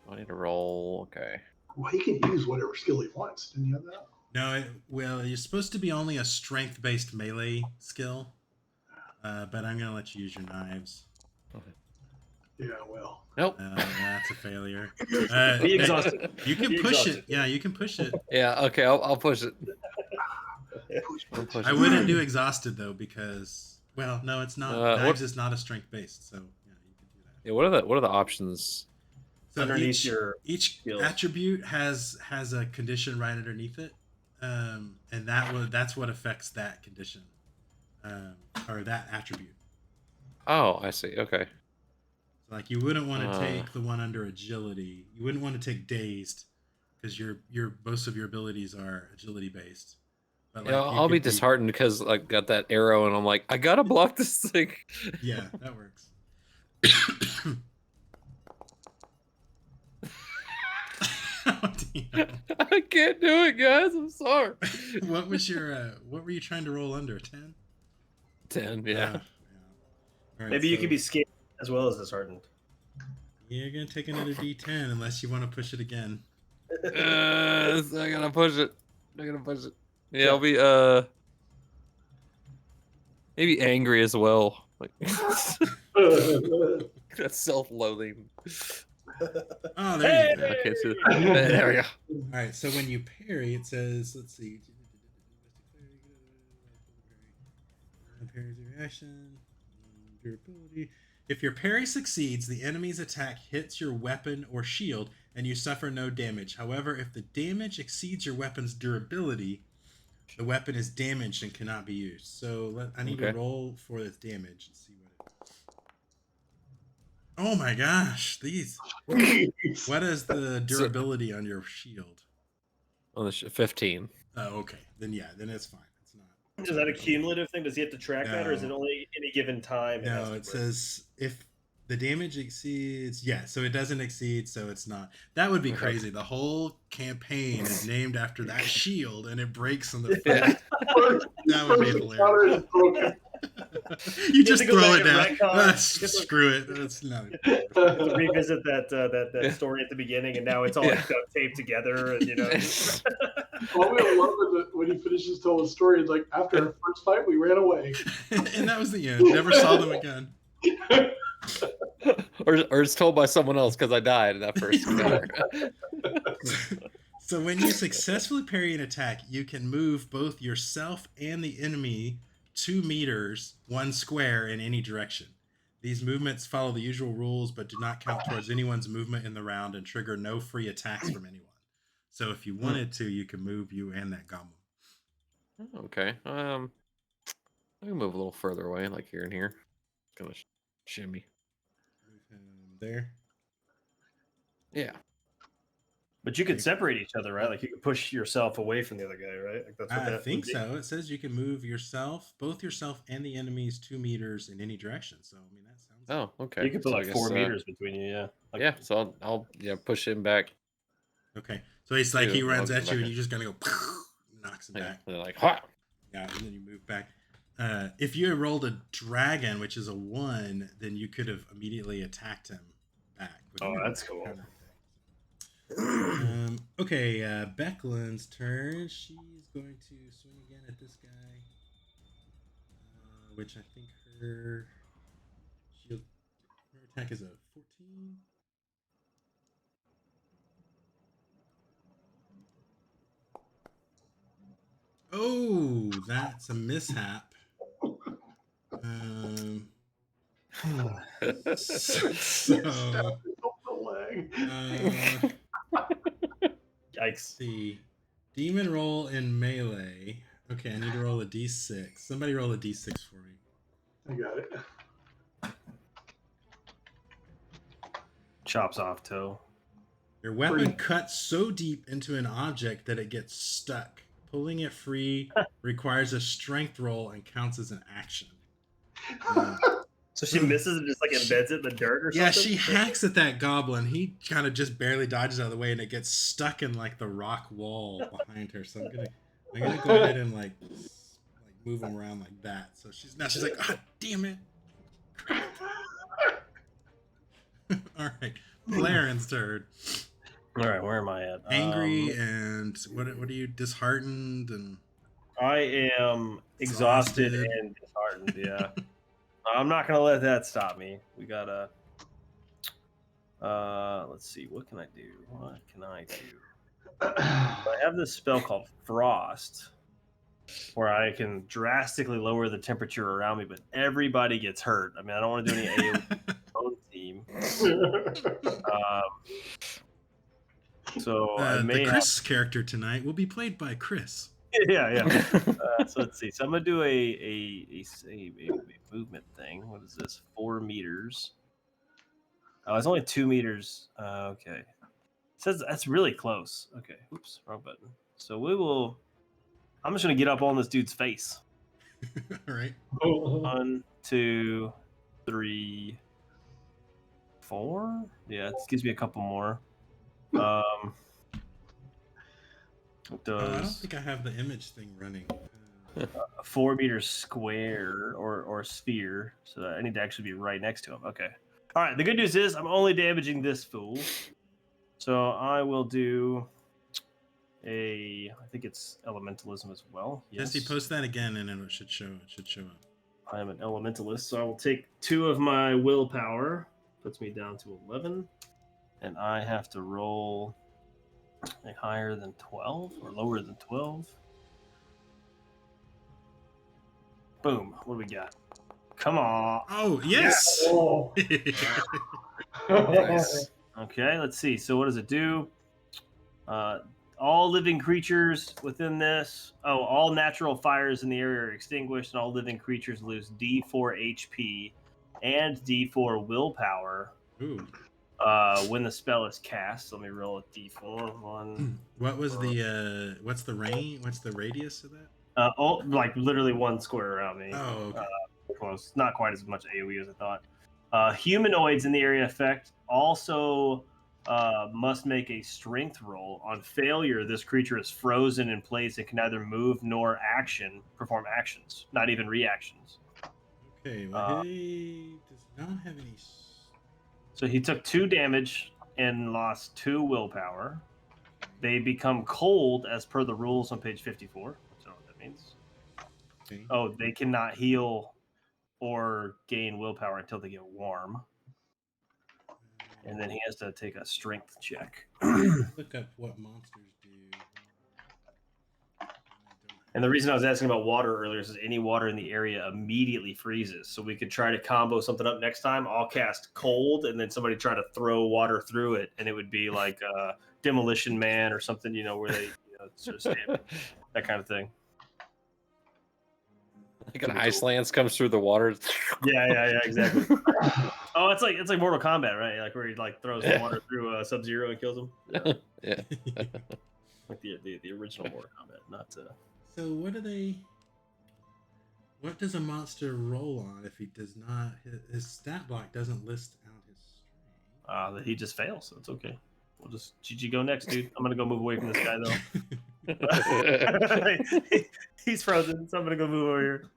I need to roll. Okay. Well, he can use whatever skill he wants. Didn't you have that? No, well, you're supposed to be only a strength-based melee skill, but I'm gonna let you use your knives. Yeah, well. Nope. That's a failure. Be exhausted. You can Be push exhausted. it. Yeah, you can push it. Yeah. Okay. I'll push it. I'll push I it. wouldn't do exhausted though because, well, no, it's not. Knives What? is not a strength-based, so yeah, you can do that. Yeah. What are the options? So Underneath your each skills. attribute has a condition right underneath it, and that's what affects that condition, or that attribute. Oh, I see. Okay. Like you wouldn't want to take the one under agility. You wouldn't want to take dazed, because your most of your abilities are agility based. But Yeah, I'll be disheartened because I got that arrow and I'm like, I gotta block this thing. Yeah, that works. Oh, I can't do it, guys. I'm sorry. What was your what were you trying to roll under? 10? 10, yeah. Yeah. All right, Maybe you could be scared as well as disheartened. You're gonna take another D10 unless you want to push it again. I gotta push it. Yeah, I'll be maybe angry as well. Like that's self-loathing. Oh, there you go. Okay, so there we go. All right, so when you parry, it says, let's see. Parries your reaction, durability. If your parry succeeds, the enemy's attack hits your weapon or shield, and you suffer no damage. However, if the damage exceeds your weapon's durability, the weapon is damaged and cannot be used. So I need to roll for this damage and see what it is. Oh my gosh, these. What is the durability on your shield? On the 15. Oh, okay. Then it's fine. It's not. Is that a cumulative thing? Does he have to track that, or is it only any given time? No, it says if the damage exceeds. Yeah, so it doesn't exceed, so it's not. That would be crazy. The whole campaign is named after that shield, and it breaks on the field. That would be hilarious. You just throw it down. Screw it. That's not. Revisit that story at the beginning, and now it's all like duct taped together, and Well, we love it when he finishes telling the story. It's like after our first fight, we ran away, and that was the end. Never saw them again. or it's told by someone else because I died in that first encounter. So when you successfully parry an attack, you can move both yourself and the enemy 2 meters, 1 square in any direction. These movements follow the usual rules, but do not count towards anyone's movement in the round and trigger no free attacks from anyone. So if you wanted to, you can move you and that goblin. Okay. I can move a little further away, like here and here. Gonna shimmy. Move him there. Yeah. But you could separate each other, right? Like you could push yourself away from the other guy, right? Like that's what I think so. It says you can move both yourself and the enemies 2 meters in any direction. So I mean that sounds. Oh, okay. You could put like 4 meters between you, yeah. Like, yeah. So I'll push him back. Okay. So it's like he runs at you, and you're just gonna go, knocks him back. They're like, ha! Yeah, and then you move back. If you had rolled a dragon, which is a 1, then you could have immediately attacked him back. Oh, that's cool. Okay, Becklin's turn. She's going to swing again at this guy, which I think her attack is a 14. Oh, that's a mishap. Yikes. See. Demon roll in melee. Okay, I need to roll a d6. Somebody roll a d6 for me. I got it. Chops off toe. Your weapon cuts so deep into an object that it gets stuck. Pulling it free requires a strength roll and counts as an action. So she misses and just like embeds it in the dirt or something? Yeah, she hacks at that goblin. He kind of just barely dodges out of the way, and it gets stuck in like the rock wall behind her. So I'm gonna go ahead and like move him around like that. So she's like, ah, damn it. All right. Claren's turn. All right, where am I at? Angry and what are you? Disheartened and I am exhausted Exhausted. and disheartened. Yeah, I'm not gonna let that stop me. We gotta. Let's see. What can I do? What can I do? I have this spell called Frost, where I can drastically lower the temperature around me, but everybody gets hurt. I mean, I don't want to do any AoE team. So I may the Chris character tonight will be played by Chris. yeah. So let's see. So I'm gonna do a movement thing. What is this? 4 meters. Oh, it's only 2 meters. Okay. It says that's really close. Okay. Oops, wrong button. So we will. I'm just gonna get up on this dude's face. All right. 1, 2, 3, 4. Yeah, it gives me a couple more. It I don't does think I have the image thing running. a 4 meter square or sphere, so I need to actually be right next to him. Okay. All right. The good news is I'm only damaging this fool, so I will do I think it's elementalism as well. Yes. Jesse, post that again, and then it should show. It should show up. I am an elementalist, so I will take 2 of my willpower. Puts me down to 11, and I have to roll a higher than 12 or lower than 12. Boom. What do we got? Come on. Oh yes. Oh. Nice. Okay, let's see. So what does it do? All living creatures within this. Oh, all natural fires in the area are extinguished, and all living creatures lose D4 HP and D4 willpower Ooh. when the spell is cast. Let me roll a D4. 1. What was the what's the range? What's the radius of that? Like literally 1 square around me. Oh, okay. Close. Not quite as much AoE as I thought. Humanoids in the area effect also must make a strength roll. On failure, this creature is frozen in place and can neither move nor perform actions, not even reactions. Okay, well, he does not have any. So he took 2 damage and lost 2 willpower. They become cold as per the rules on page 54. I don't know what that means. Okay. Oh, they cannot heal or gain willpower until they get warm. And then he has to take a strength check. Look up what monsters do. And the reason I was asking about water earlier is any water in the area immediately freezes. So we could try to combo something up next time. I'll cast cold and then somebody try to throw water through it. And it would be like Demolition Man or something, where they sort of stand, that kind of thing. Like an ice lance comes through the water. Yeah, exactly. Oh, it's like Mortal Kombat, right? Like where he throws the water through Sub-Zero and kills him. Yeah. Like the original Mortal Kombat, not. So what does a monster roll on if he does not? His stat block doesn't list out his strength. He just fails, so it's okay. We'll just GG go next, dude. I'm gonna go move away from this guy though. He's frozen, so I'm gonna go move over here.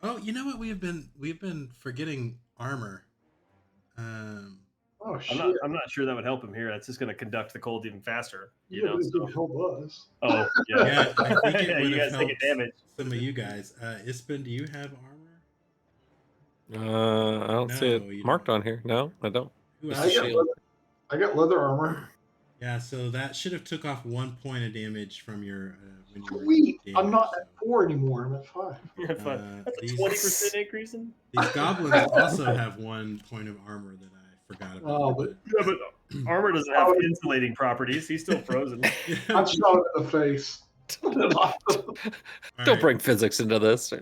Oh, you know what? We've been forgetting armor. Oh shit! I'm not sure that would help him here. That's just gonna conduct the cold even faster. But it didn't help us. Oh yeah. Yeah, I think it Yeah, would you have guys taking helped damage. some of you guys. Ispen, do you have armor? I don't see No, it you marked don't. on here. No, I don't. Who It's else? a shield. I got leather armor. Yeah, so that should have took off 1 point of damage from your when you were Sweet. damaged, I'm not so. at 4 anymore. I'm at 5. Yeah, fine. That's a These- 20% increase in. These goblins also have 1 point of armor that I forgot about. Oh, but Yeah, but armor doesn't have insulating properties. He's still frozen. I'm shot in the face. Don't bring physics into this.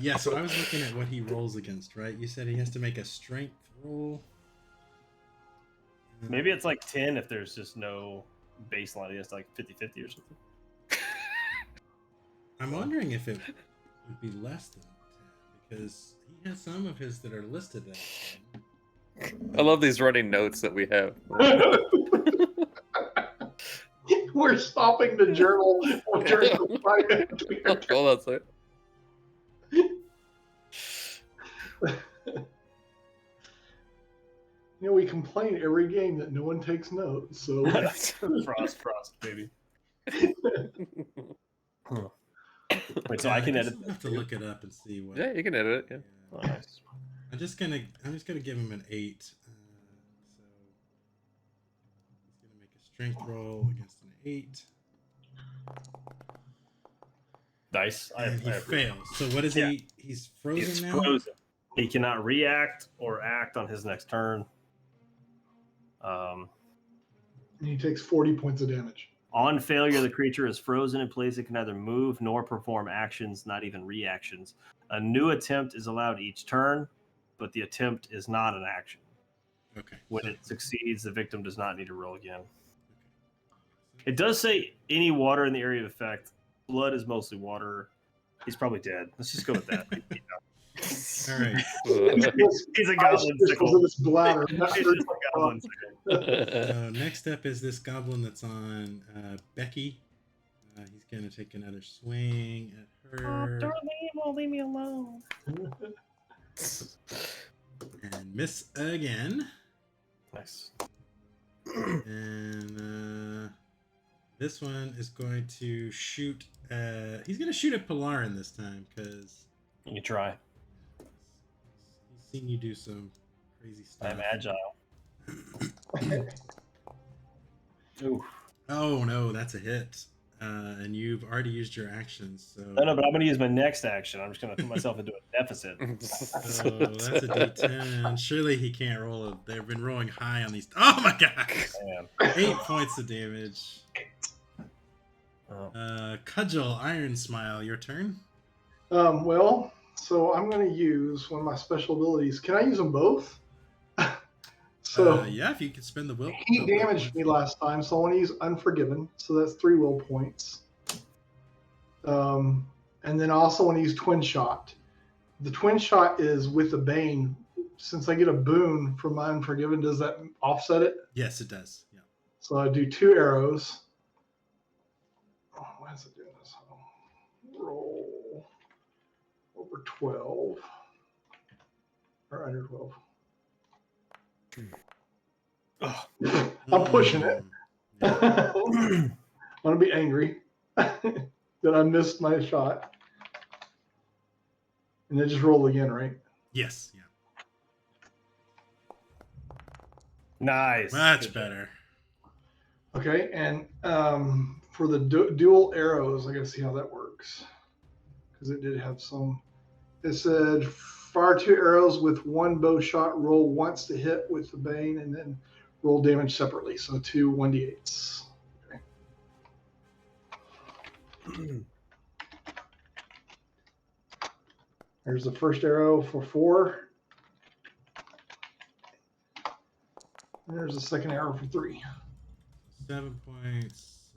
Yeah, so I was looking at what he rolls against, right? You said he has to make a strength roll. Maybe it's like 10 if there's just no baseline. He has like 50-50 or something. I'm wondering if it would be less than 10 because he has some of his that are listed as 10. I love these running notes that we have. We're stopping the journal during the fight. Hold on a second. You know, we complain every game that no one takes notes. So Frost, baby. Huh. Wait, so I can edit. I'll have to look it up and see what. Yeah, you can edit it. Yeah. Oh, nice. I'm just gonna give him an 8. So he's gonna make a strength roll against an 8. Nice. And he fails. So what is he? He's frozen He's now. frozen. He cannot react or act on his next turn. And he takes 40 points of damage. On failure, the creature is frozen in place. It can neither move nor perform actions, not even reactions. A new attempt is allowed each turn, but the attempt is not an action. Okay. When it succeeds, the victim does not need to roll again. It does say any water in the area of effect. Blood is mostly water. He's probably dead. Let's just go with that. All right. He's a goblin sickle. In his bladder. He's just a goblin sickle. Next up is this goblin that's on Becky. He's gonna take another swing at her. Leave me alone. And miss again. Nice. And this one is going to shoot. He's gonna shoot at Polarin this time because You can try. he's seen you do some crazy stuff. I'm agile. Ooh. Oh no, that's a hit. And you've already used your actions, so. No, but I'm going to use my next action. I'm just going to put myself into a deficit. So that's a D10. Surely he can't roll it. They've been rolling high on these. Oh my god! Man. 8 points of damage. Oh. Cudgel, Iron Smile, your turn. Well, so I'm going to use one of my special abilities. Can I use them both? So yeah, if you could spend the will. he damaged me last time, so I want to use Unforgiven. So that's 3 will points. And then I also want to use Twin Shot. The Twin Shot is with the Bane. Since I get a boon from my Unforgiven, does that offset it? Yes, it does. Yeah. So I do 2 arrows. Oh, why is it doing this? Roll over 12 or under 12. I'm pushing it. I'm gonna be angry that I missed my shot, and then just roll again, right? Yes. Yeah. Nice. Much better. Okay, and for the dual arrows, I gotta see how that works because it did have some. It said fire 2 arrows with 1 bow shot. Roll once to hit with the Bane, and then roll damage separately. So 2 1d8s. Okay. There's the first arrow for 4. And there's the second arrow for 3. 7 points.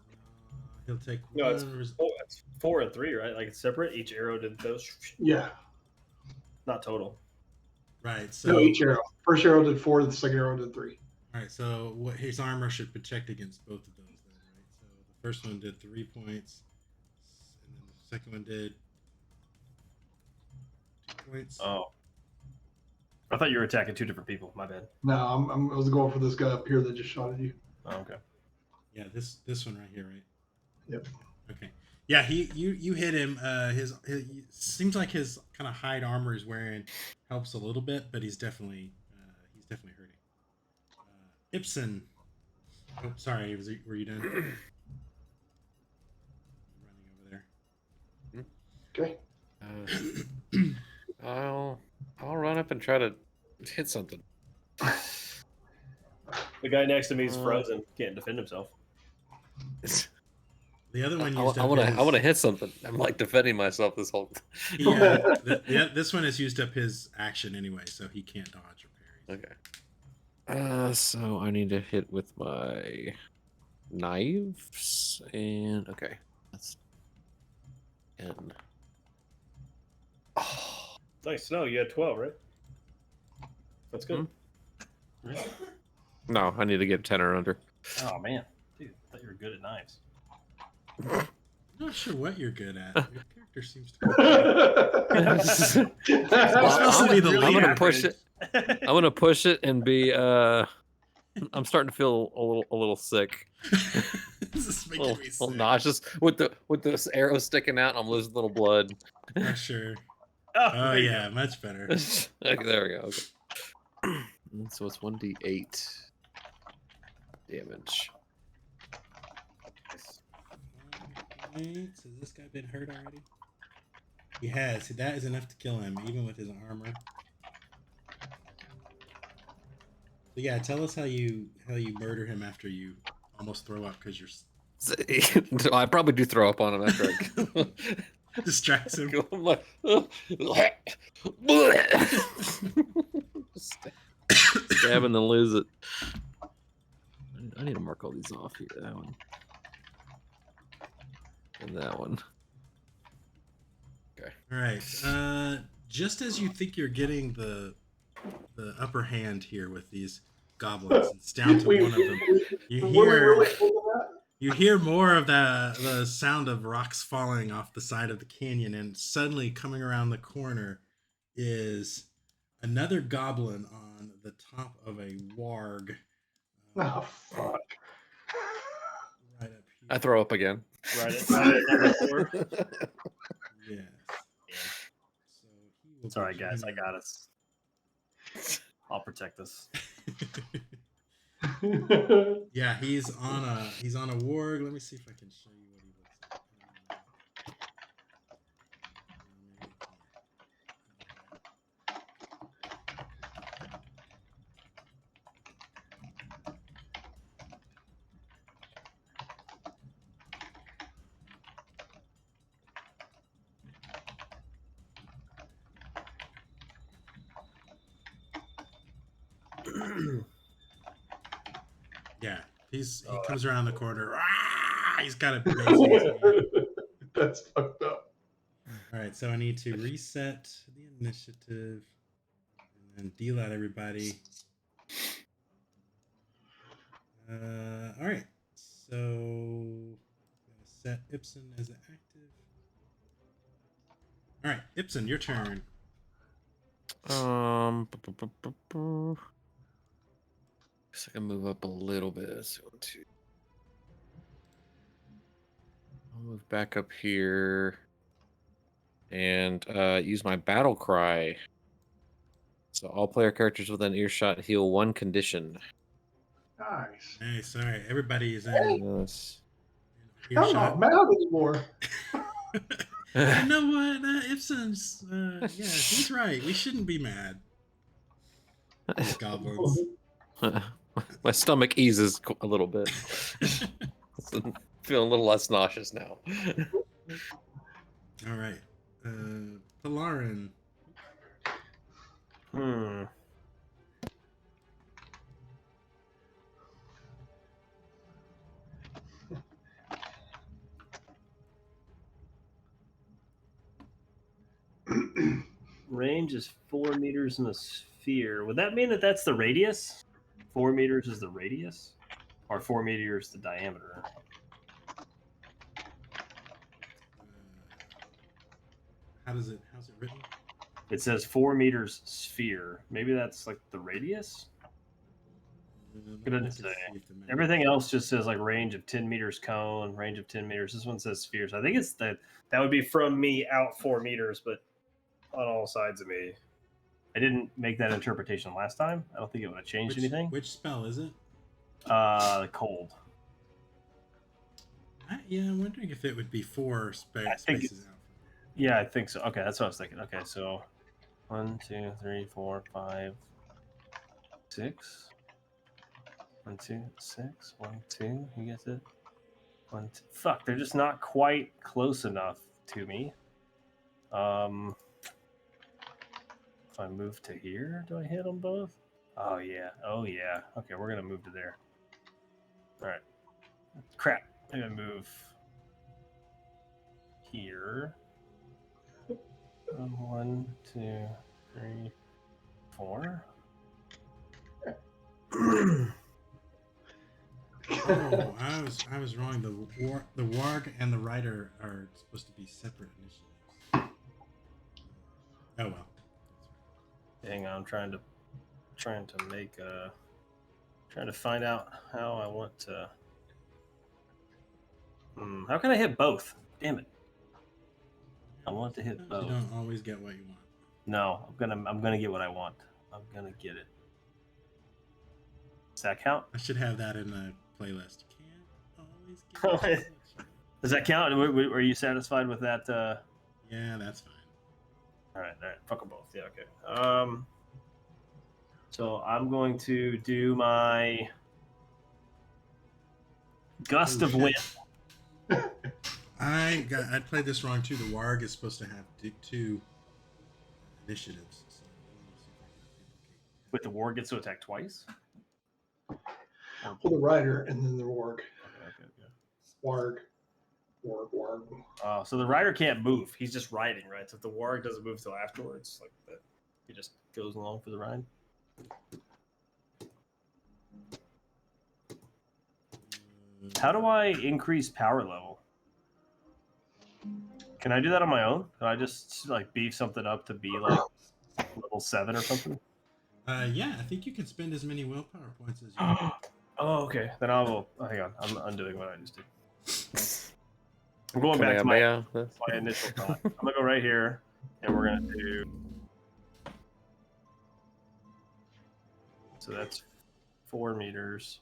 He'll take. No, it's 4 and 3, right? Like it's separate. Each arrow did those. Yeah. Not total. Right. So No, each arrow. First arrow did 4. The second arrow did 3. All right. So his armor should protect against both of those, then, right? So the first one did 3 points, and then the second one did 2 points. Oh. I thought you were attacking 2 different people. My bad. No, I was going for this guy up here that just shot at you. Oh, okay. Yeah, this one right here, right? Yep. Okay. Yeah, you hit him. His seems like his kind of hide armor he's wearing helps a little bit, but he's definitely hurting. Ibsen. Oh, sorry. Were you done? Running over there. Okay. I'll run up and try to hit something. The guy next to me is frozen. Can't defend himself. The other one I used want to hit something. I'm like defending myself this whole. This one has used up his action anyway, so he can't dodge or parry. Okay. So I need to hit with my knives and okay. That's and oh, Nice. No, you had 12, right? That's good. no, I need to get 10 or under. Oh man, dude, I thought you were good at knives. I'm not sure what you're good at. Your character seems to. You're supposed to be the I'm leader. gonna push it. I'm gonna push it and be. I'm starting to feel a little sick, This is a making me little sick. nauseous with this arrow sticking out. And I'm losing a little blood. Pressure. Oh, Oh there you yeah, much better. Okay, there we go. Okay. So it's 1d8 damage. Right, so has this guy been hurt already? He has. That is enough to kill him, even with his armor. So yeah, tell us how you murder him after you almost throw up because you're So I probably do throw up on him after I distracts him. I'm like, stab and then lose it. I need to mark all these off here. That one. And that one. Okay. All right. Just as you think you're getting the upper hand here with these goblins, it's down to one of them. You hear more of the sound of rocks falling off the side of the canyon, and suddenly coming around the corner is another goblin on the top of a warg. Oh, fuck. Right up here. I throw up again. Right at number 4. Yes. So he will. It's all right, guys. I got us. I'll protect us. Yeah, he's on a warg. Let me see if I can show you what he looks like. Yeah, he comes around the corner. Ah, he's got a basic. That's fucked up. All right, so I need to reset the initiative and then deal out everybody. All right, so I'm gonna set Ibsen as an active. All right, Ibsen, your turn. Guess I can move up a little bit. So I'll move back up here and use my battle cry. So all player characters within earshot heal 1 condition. Nice. Nice. All right, everybody is in Yes. I'm not mad anymore. You know what? Ibsen's, yeah, he's right. We shouldn't be mad. These goblins. My stomach eases a little bit. Feeling a little less nauseous now. All right. Polarin. Range is 4 meters in a sphere. Would that mean that that's the radius? 4 meters is the radius? Or 4 meters the diameter? How's it written? It says 4 meters sphere. Maybe that's like the radius? Couldn't say. Everything else just says like range of 10 meters cone, range of 10 meters. This one says spheres. I think it's that would be from me out 4 meters, but on all sides of me. I didn't make that interpretation last time. I don't think it would have changed anything. Which spell is it? Cold. Yeah, I'm wondering if it would be 4 spaces out. Yeah, I think so. Okay, that's what I was thinking. Okay, so 1, 2, 3, 4, 5, 6. 1, 2, 6. 1, 2. Who gets it? 1, 2. Fuck, they're just not quite close enough to me. If I move to here, do I hit them both? Oh yeah. Oh yeah. Okay, we're gonna move to there. All right. Crap. I'm gonna move here. 1, 2, 3, 4. Oh, I was wrong. The warg and the rider are supposed to be separate initiatives. Oh well. Hang on, I'm trying to make trying to find out how I want to. How can I hit both? Damn it! I want to hit both. You don't always get what you want. No, I'm gonna get what I want. I'm gonna get it. Does that count? I should have that in the playlist. Can't always get what you want. Does that count? Were you satisfied with that? Yeah, that's fine. All right. Fuck them both. Yeah, okay. So I'm going to do my gust of wind. I played this wrong too. The warg is supposed to have two initiatives. So Wait, the warg gets to attack twice? Well, the rider and then the warg. Okay. Warg. So the rider can't move. He's just riding, right? So if the warg doesn't move till afterwards, like that, he just goes along for the ride. How do I increase power level? Can I do that on my own? Can I just like beef something up to be like level 7 or something? Yeah, I think you can spend as many willpower points as you want. Oh, okay. Then I will. Hang on. I'm undoing what I just did. I'm going back to my initial thought. I'm gonna go right here, and we're gonna do. So that's 4 meters.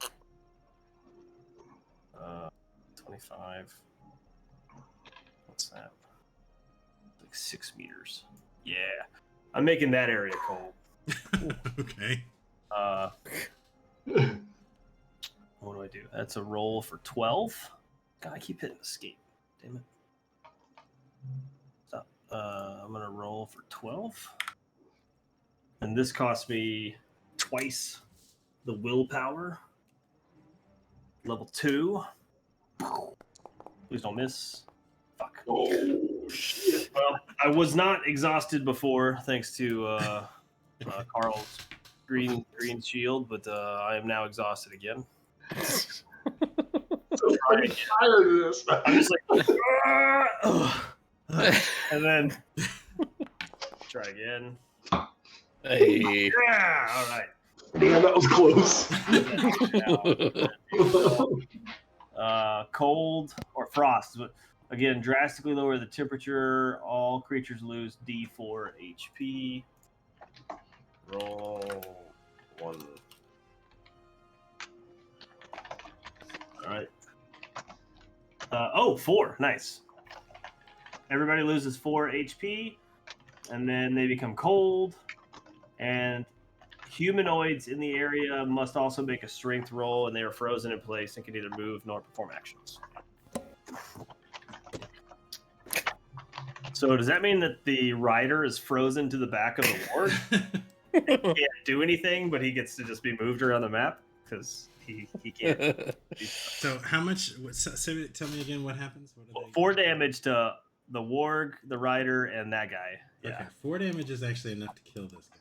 25. What's that? Like 6 meters. Yeah, I'm making that area cold. Okay. What do I do? That's a roll for 12. God, I keep hitting escape. Damn it. Stop. I'm gonna roll for 12, and this costs me twice the willpower. Level 2. Please don't miss. Fuck. Oh shit! Well, I was not exhausted before, thanks to Carl's green shield, but I am now exhausted again. I'm tired of this. I'm just like, and then try again. Hey. Yeah, all right. Man, that was close. Cold or frost. Again, drastically lower the temperature. All creatures lose D4 HP. Roll 1. All right. 4. Nice. Everybody loses 4 HP, and then they become cold. And humanoids in the area must also make a strength roll, and they are frozen in place and can neither move nor perform actions. So does that mean that the rider is frozen to the back of the ward? He can't do anything, but he gets to just be moved around the map because he can't. So how much? Tell me again what happens. What 4 damage to the warg, the rider, and that guy. Yeah. Okay, 4 damage is actually enough to kill this guy.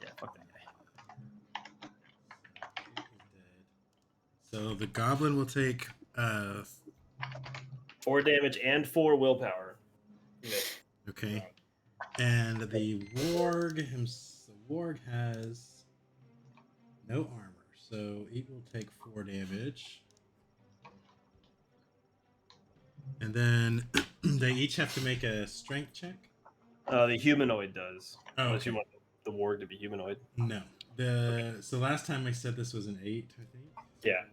Yeah, fuck that guy. So the goblin will take 4 damage and 4 willpower. Yeah. Okay, and the warg has no armor, so it will take 4 damage. And then they each have to make a strength check. The humanoid does. Oh, Unless okay. you want the warg to be humanoid. No. So last time I said this was an 8, I think. Yeah.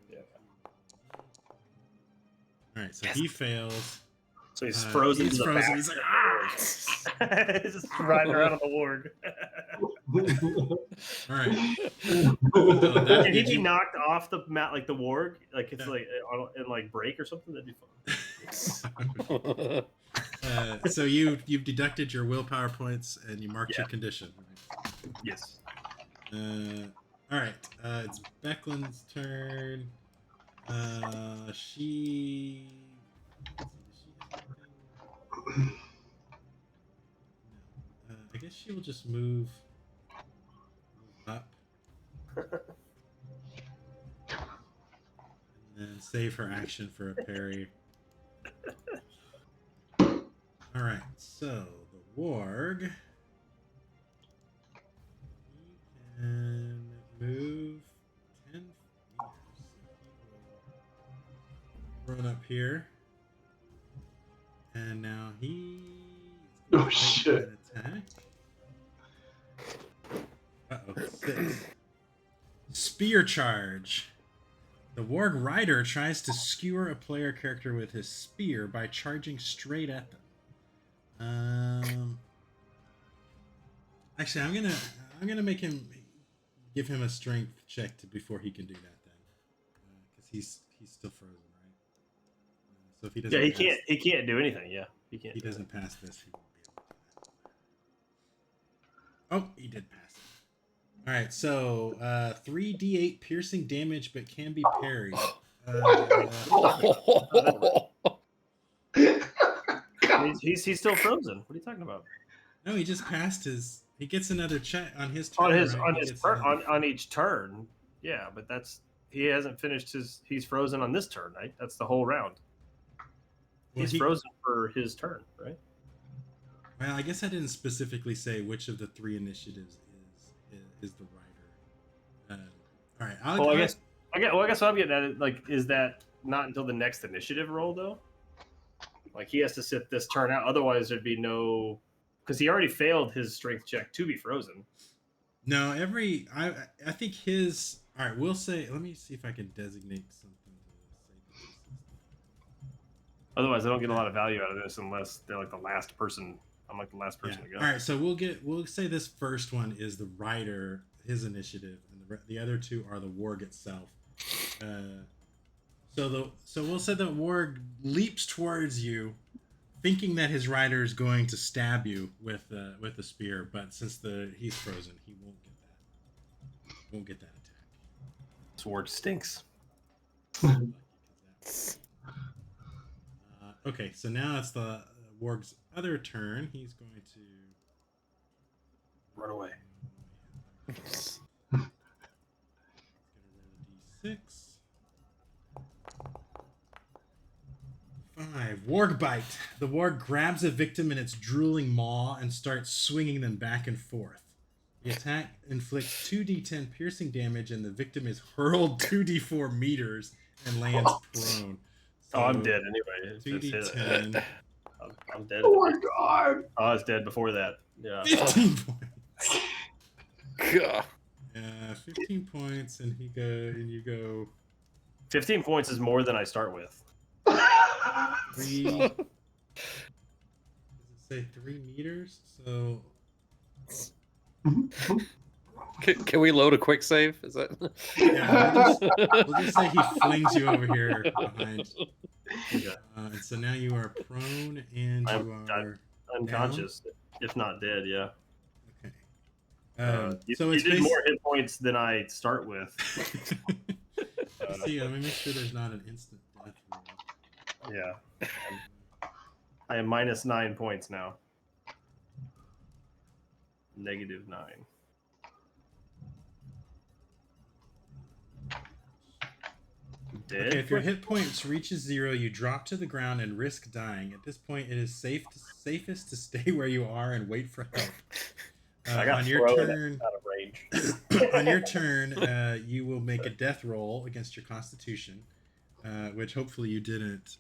All right, so he fails. So he's frozen. He's to the frozen. back. He's like, He's just riding around on the warg. all right. So that Can he gives be you- knocked off the mat like the warg? Like it's like and like break or something? That'd be fun. So you've deducted your willpower points and you marked your condition. Yes. All right. It's Becklin's turn. She. I guess she will just move up. And then and save her action for a parry. All right, so the warg, he can move 10 meters. So he will run up here, and now he's going to shit. an attack. Uh-oh, 6. Spear charge. The warg rider tries to skewer a player character with his spear by charging straight at them. Actually, I'm gonna make him give him a strength check before he can do that then, because he's still frozen, right? So if he doesn't, he can't do anything. Yeah, he can't. He doesn't pass this. He won't be able to do that. Oh, he did pass it. All right, so 3d8 piercing damage, but can be parried. He's still frozen. What are you talking about? No, he just passed his. He gets another check on his turn. On each turn. Yeah, but he hasn't finished his. He's frozen on this turn, right? That's the whole round. He's frozen for his turn, right? Well, I guess I didn't specifically say which of the 3 initiatives is the rider. All right. I guess what I'm getting at is, is that not until the next initiative roll though? Like he has to sit this turn out, otherwise there'd be no, because he already failed his strength check to be frozen. No, I think his. All right, we'll say. Let me see if I can designate something to say. Otherwise, I don't get a lot of value out of this unless they're like the last person. I'm like the last person to go. All right, so we'll say this first one is the rider, his initiative, and the other 2 are the warg itself. So we'll say that warg leaps towards you, thinking that his rider is going to stab you with the spear, but since he's frozen, he won't get that. Won't get that attack. This warg stinks. Okay, so now it's the warg's other turn. He's going to run away. He's going to roll a d6. 5. Warg bite. The warg grabs a victim in its drooling maw and starts swinging them back and forth. The attack inflicts 2d10 piercing damage, and the victim is hurled 2d4 meters and lands prone. So I'm dead anyway. 2d10. I'm dead. Oh my god! I was dead before that. Yeah. 15 points. God. 15 points, and you go. 15 points is more than I start with. 3. Does it say 3 meters? So. Can we load a quick save? Is that? Yeah, we'll just say he flings you over here behind. Okay. And so now you are prone and you are unconscious, if not dead. Yeah. Okay. So you did more hit points than I start with. See, let me make sure there's not an instant death roll. Yeah. I am minus 9 points now. -9. Dead? Okay, if your hit points reaches 0, you drop to the ground and risk dying. At this point, it is safest to stay where you are and wait for help. I got on your turn, out of range. on your turn, you will make a death roll against your Constitution, which hopefully you didn't.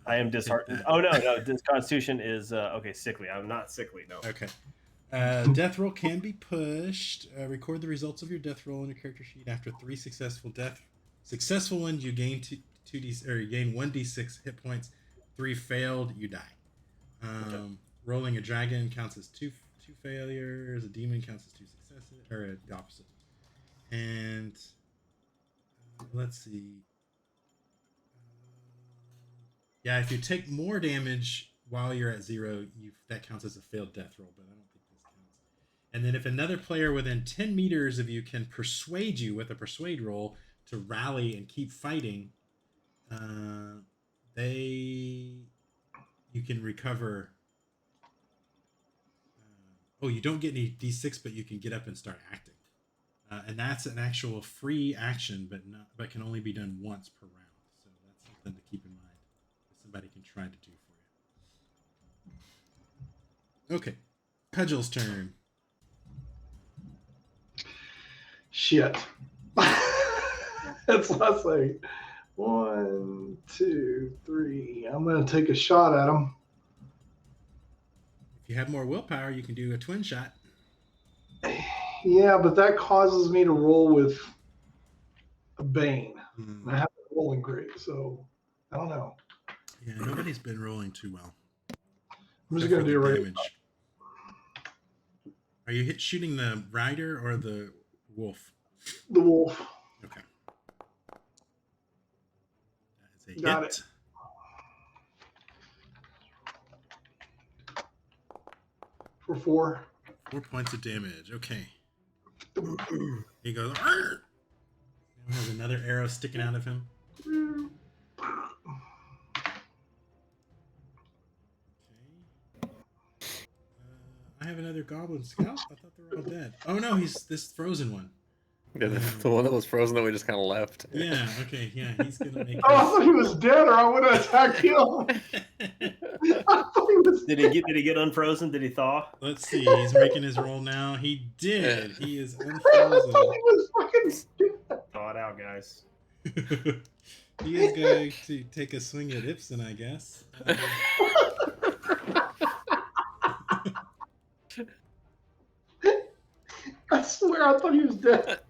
I am disheartened. Oh no, this Constitution is okay. Sickly. I'm not sickly. No. Okay. Death roll can be pushed. Record the results of your death roll on your character sheet. After 3 successful ones, you gain 2d or you gain 1d6 hit points. 3 failed, you die. Okay. Rolling a dragon counts as two failures. A demon counts as 2 successes, or the opposite. And let's see. Yeah, if you take more damage while you're at 0, that counts as a failed death roll, but I don't think this counts. And then if another player within 10 meters of you can persuade you with a persuade roll to rally and keep fighting, you can recover. You don't get any d6, but you can get up and start acting, and that's an actual free action, but can only be done once per round. So something to keep in mind that somebody can try to do for you. Okay, Cudgel's turn. Shit. That's what I say. 1, 2, 3. I'm gonna take a shot at him. If you have more willpower, you can do a twin shot. Yeah, but that causes me to roll with a Bane. Hmm. And I haven't been rolling great, so I don't know. Yeah, nobody's been rolling too well. I'm just Except gonna for do the a damage. Are you shooting the rider or the wolf? the wolf. Okay. That is a Got hit. it. For 4. 4 points of damage. Okay. He goes. Arr! Now has another arrow sticking out of him. Okay. I have another goblin scout. I thought they were all dead. Oh no, he's this frozen one. Yeah, the one that was frozen that we just kind of left. Yeah. Okay. Yeah, he's gonna make. Oh, I thought he was dead, or I would have attacked him. I thought he was. Did he get unfrozen? Did he thaw? Let's see. He's making his roll now. He did. He is I thought unfrozen. he was fucking dead. Thaw it out, guys. He is going to take a swing at Ibsen, I guess. I swear, I thought he was dead.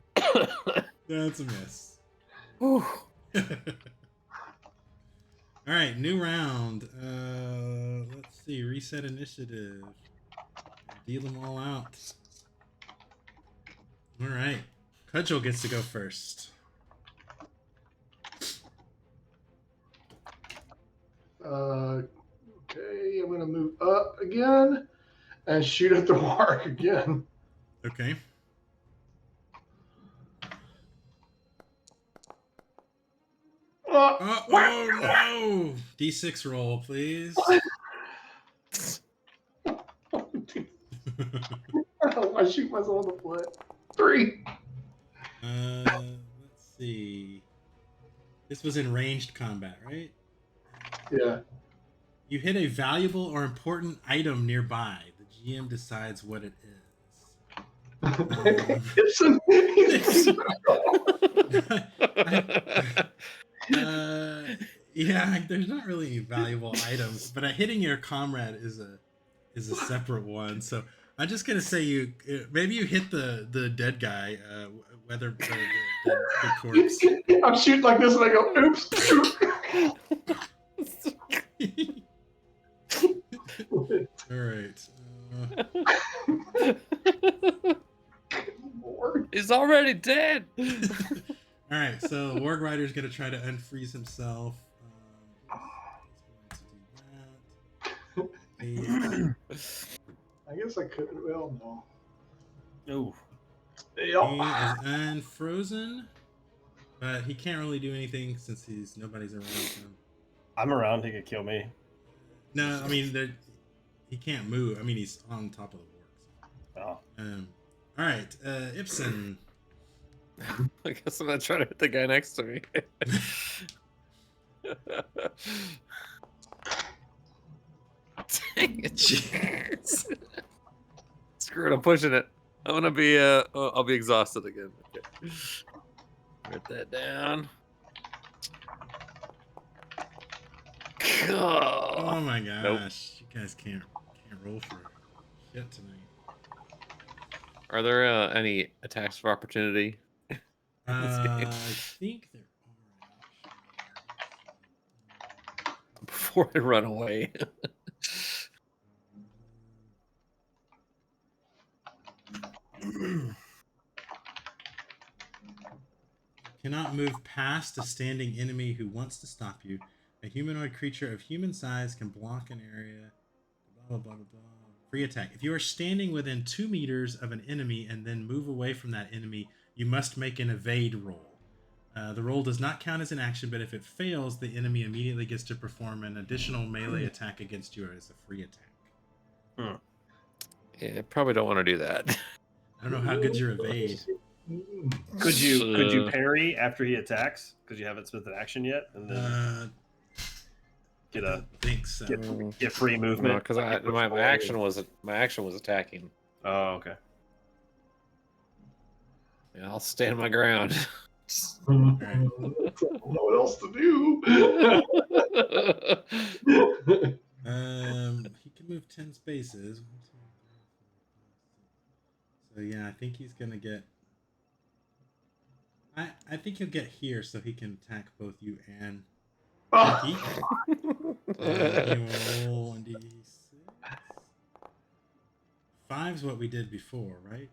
That's a miss. Whew. All right, new round. Let's see. Reset initiative. Deal them all out. All right. Cudgel gets to go first. Okay, I'm gonna move up again and shoot at the mark again. Okay. Oh no! D6 roll, please. I shoot myself in the foot. 3. Let's see. This was in ranged combat, right? Yeah. You hit a valuable or important item nearby. The GM decides what it is. Gibson, Yeah, there's not really any valuable items, but hitting your comrade is a separate one. So I'm just gonna say maybe you hit the dead guy, whether the corpse. I'm shooting like this and I go, oops. All right. He's already dead. All right, so Warg Rider's gonna try to unfreeze himself. He's going to do that. I guess I could. Well, no. Oh, He is unfrozen, but he can't really do anything since nobody's around him. I'm around. He could kill me. No, I mean he can't move. I mean he's on top of the Warg. Oh. All right, Ibsen. I guess I'm gonna try to hit the guy next to me. Dang it! Screw it! I'm pushing it. I'm gonna be I'll be exhausted again. Okay. Write that down. Oh my gosh, Nope. You guys can't roll for shit tonight. Are there any attacks of opportunity? I think there are. Before I run away. Cannot move past a standing enemy who wants to stop you. A humanoid creature of human size can block an area. Blah, blah, blah, blah. Free attack. If you are standing within 2 meters of an enemy and then move away from that enemy, you must make an evade roll. The roll does not count as an action, but if it fails, the enemy immediately gets to perform an additional melee attack against you as a free attack. Yeah, I probably don't want to do that. I don't know how good's your evade. Could you parry after he attacks? Because you haven't spent an action yet, and then get I a don't think so. get free movement. No, because my action was attacking. Oh, okay. Yeah, I'll stand my ground. I don't know what else to do. He can move 10 spaces. So yeah, I think he's gonna get. I think he'll get here so he can attack both you and Becky. He will roll 1d6. 5's what we did before, right?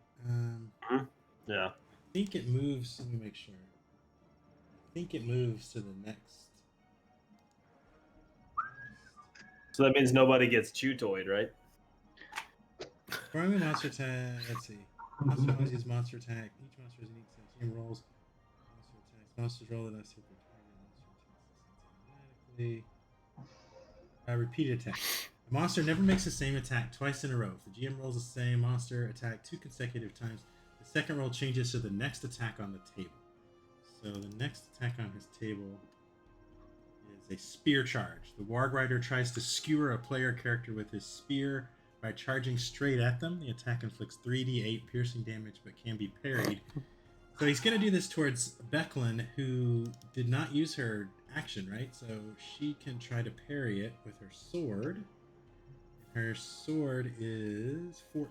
Yeah. I think it moves. Let me make sure. I think it moves to the next. So that means nobody gets chew-toyed, right? Throwing a monster attack. Let's see. Monster always use monster attack. Each monster has unique 17 rolls. Monster attacks. Monsters roll enough to hit their target. Monster attacks automatically. Repeated attack. A monster never makes the same attack twice in a row. If the GM rolls the same monster attack 2 consecutive times, the second roll changes to the next attack on the table. So the next attack on his table is a spear charge. The Warg Rider tries to skewer a player character with his spear by charging straight at them. The attack inflicts 3d8 piercing damage but can be parried. So he's going to do this towards Becklin, who did not use her action, right? So she can try to parry it with her sword. Her sword is 14.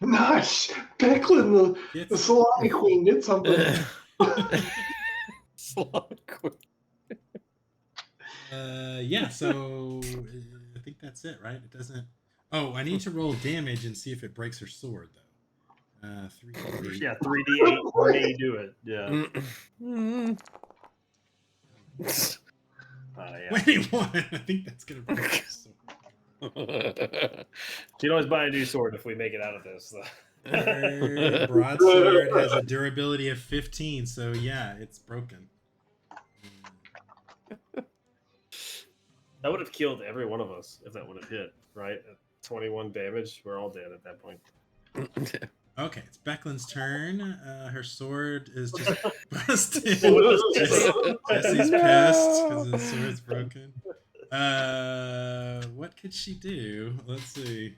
So Nice! Becklin, the salami queen, did something. Yeah, so I think that's it, right? It doesn't. Oh, I need to roll damage and see if it breaks her sword, though. 3d8. Yeah, 3d8. Where do you do it? Yeah. Yeah. 21. I think that's gonna break her sword. You can always buy a new sword if we make it out of this. Her broadsword has a durability of 15, so yeah, it's broken. That would have killed every one of us if that would have hit, right? At 21 damage, we're all dead at that point. Okay, it's Becklin's turn. Her sword is just busted. Jesse's pissed because his sword's broken. What could she do? Let's see.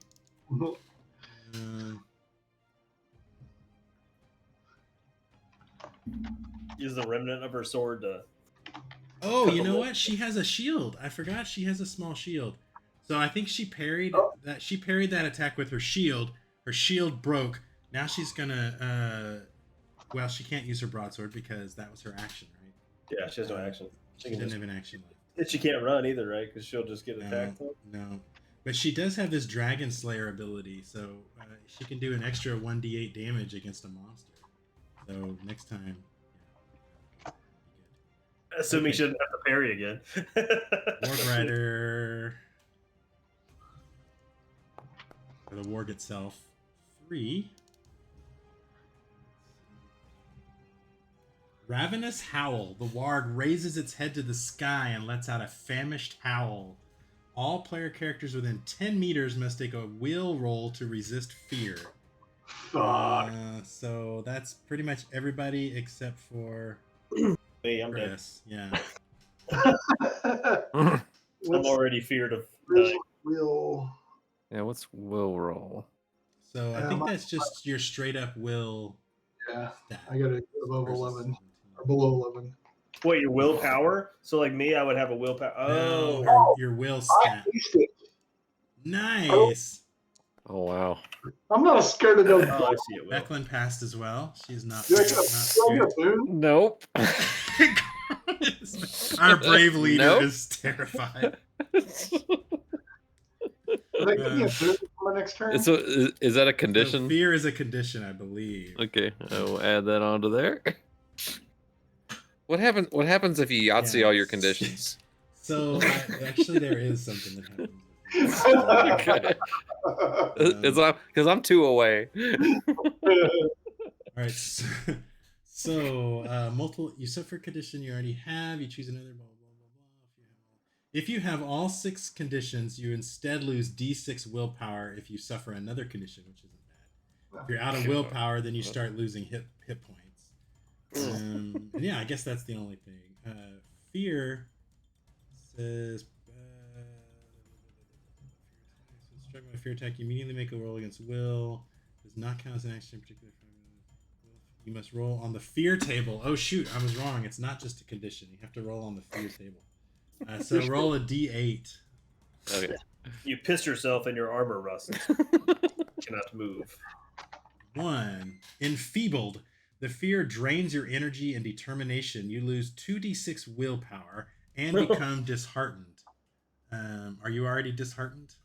Use the remnant of her sword to. Oh, you know what? She has a shield. I forgot she has a small shield. So I think she parried that. She parried that attack with her shield. Her shield broke. Now she's gonna. Well, she can't use her broadsword because that was her action, right? Yeah, she has no action. She doesn't have an action left. And she can't run either, right? Because she'll just get attacked. No, but she does have this Dragon Slayer ability, so she can do an extra 1d8 damage against a monster. So next time. Assuming she doesn't have to parry again. Warg Rider. For the warg itself. 3. Ravenous Howl. The warg raises its head to the sky and lets out a famished howl. All player characters within 10 meters must take a will roll to resist fear. So that's pretty much everybody except for Me, I'm Chris. dead. Yeah. I'm already feared of dying. Will. Yeah, what's will roll? So I think that's just your straight up will. Yeah, stat I got it above versus 11 17. or below 11. Wait, your willpower? So like me, I would have a willpower. No, Oh, your will I stat. aced it. Nice. Oh wow. I'm not scared of no. I see it. Will. Becklin passed as well. She's not. Do I get a boon? Nope. Our brave leader Nope. is terrified. Did I give me a boon for my next turn? So is that a So condition? fear is a condition, I believe. Okay, I will add that onto there. What happens if you Yahtzee Yeah. all your conditions? So actually, there is something that happens. Okay. Because I'm 2 away. All right. So multiple. You suffer a condition you already have. You choose another. Blah blah blah blah. If you have all 6 conditions, you instead lose D6 willpower if you suffer another condition, which isn't bad. If you're out of willpower, then you start losing hit points. And yeah, I guess that's the only thing. Fear says, struck by a fear attack, you immediately make a roll against will. Does not count as an action in particular. You must roll on the fear table. Oh shoot, I was wrong. It's not just a condition. You have to roll on the fear table. So roll a d8. Okay. You pissed yourself and your armor rusts. Cannot move. 1. Enfeebled. The fear drains your energy and determination. You lose 2d6 willpower and become disheartened. Are you already disheartened?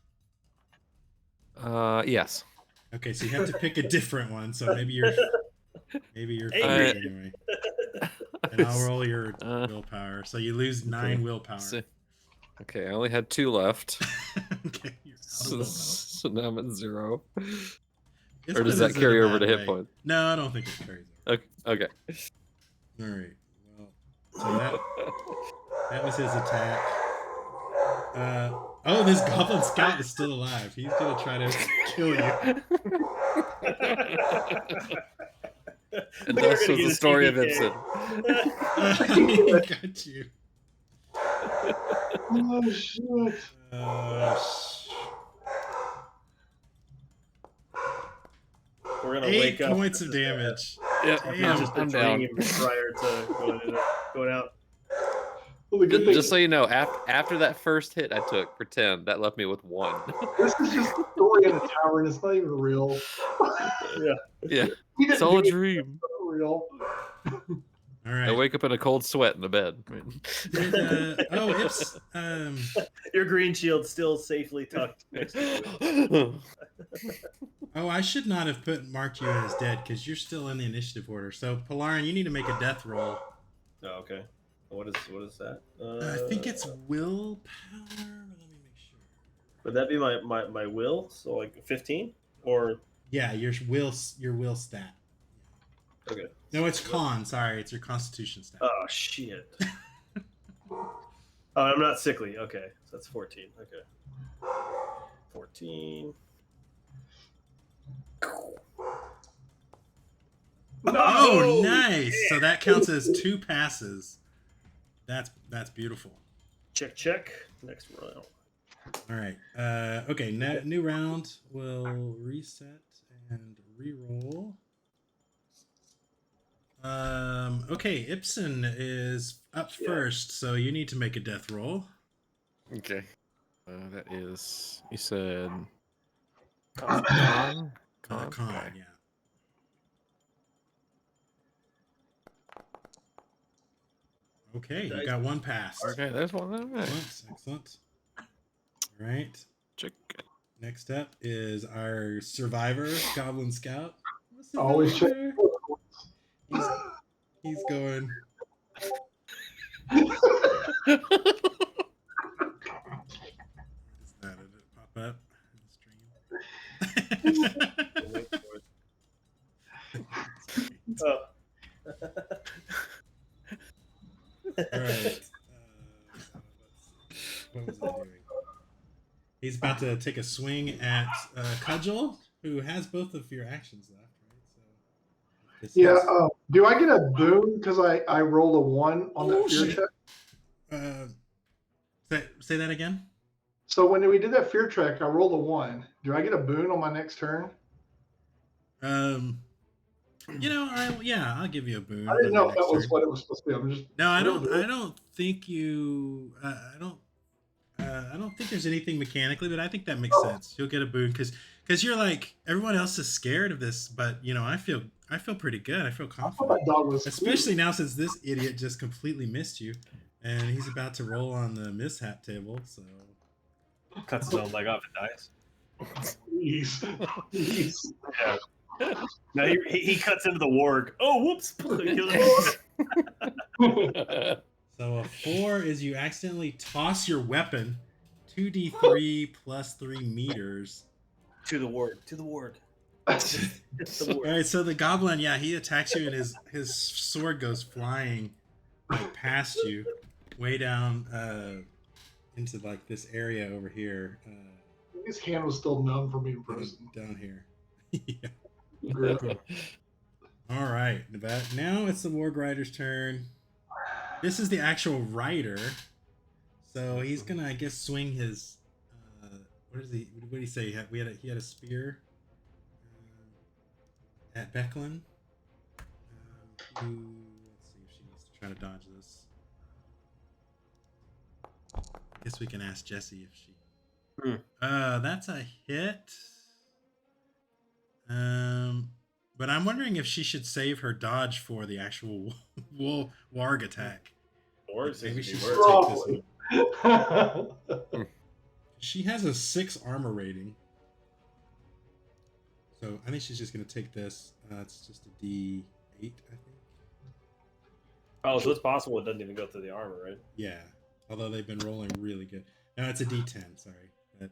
Yes. Okay, so you have to pick a different one. So maybe you're Angry. anyway. And I'll roll your willpower. So you lose 9 willpower. Okay, I only had 2 left. Okay, you're out of So, willpower. so now I'm at 0. This Or does one that isn't carry a over bad to hit way. points? No, I don't think it carries over. Okay. All right. Well, so that was his attack. Oh, this goblin scout is still alive. He's gonna try to kill you. And We're thus gonna was the use story of TPK. Ibsen. He got you. Oh shit! We're gonna 8 wake up. points of damage. Yeah, Damn. Just a I'm down. dream prior to going out. Well, the good thing Just so you know, after that first hit I took for 10, that left me with 1. this is just a story in a tavern. It's not even real. Yeah, He didn't it's all a do it, dream. it's not real. All I right. wake up in a cold sweat in the bed. It's Your green shield still safely tucked next to you. oh, I should not have marked you as dead because you're still in the initiative order. So Polarin, you need to make a death roll. Oh, okay. What is that? I think it's willpower. Let me make sure. Would that be my will? So like 15 or Yeah, your will stat. okay. No, it's con. Sorry, it's your constitution stat. Oh shit. Oh, I'm not sickly. Okay, so that's 14. Okay. 14. Oh, nice. So that counts as 2 passes. That's beautiful. Check. Next round. All right. Okay. New round. We'll reset and re-roll. Okay. Ibsen is up first, so you need to make a death roll. Okay. That is, you said con? Con, yeah. Okay, you got 1 pass. Okay, there's one. Excellent. All right. Check. Next up is our survivor, Goblin Scout. Always check. He's going. Is that it? Pop up in the stream. Oh. All right. What was I doing? He's about to take a swing at Cudgel, who has both of your actions left, right? So. Yeah. Do I get a boon because I rolled a 1 on that fear check? Say that again. So when we did that fear check, I rolled a 1. Do I get a boon on my next turn? I'll give you a boon. I didn't know if that was turn. what it was supposed to be. I'm just No, I don't think you. I don't think there's anything mechanically, but I think that makes sense. You'll get a boon because you're like everyone else is scared of this, but I feel pretty good. I feel I thought confident, that dog was especially now since this idiot just completely missed you, and he's about to roll on the mishap table. So Cuts his own leg off and dies. Please. Yeah. No, he cuts into the warg. Oh, whoops! So a 4 is you accidentally toss your weapon 2d3 plus 3 meters. To the ward. All right, so the goblin, he attacks you, and his sword goes flying like past you, way down into like this area over here. His hand was still numb from being frozen. Down here. Yeah. All right, but now it's the Warg Rider's turn. This is the actual rider, so he's gonna, I guess, swing his. What is he? What did he say? He had a spear at Becklin. Let's see if she needs to try to dodge this. I guess we can ask Jessie if she. That's a hit. But I'm wondering if she should save her dodge for the actual warg attack. Or Maybe she should worse. take this one. She has a 6 armor rating. So I think she's just going to take this. It's just a D8, I think. Oh, so it's possible it doesn't even go through the armor, right? Yeah. Although they've been rolling really good. No, it's a D10, sorry. But,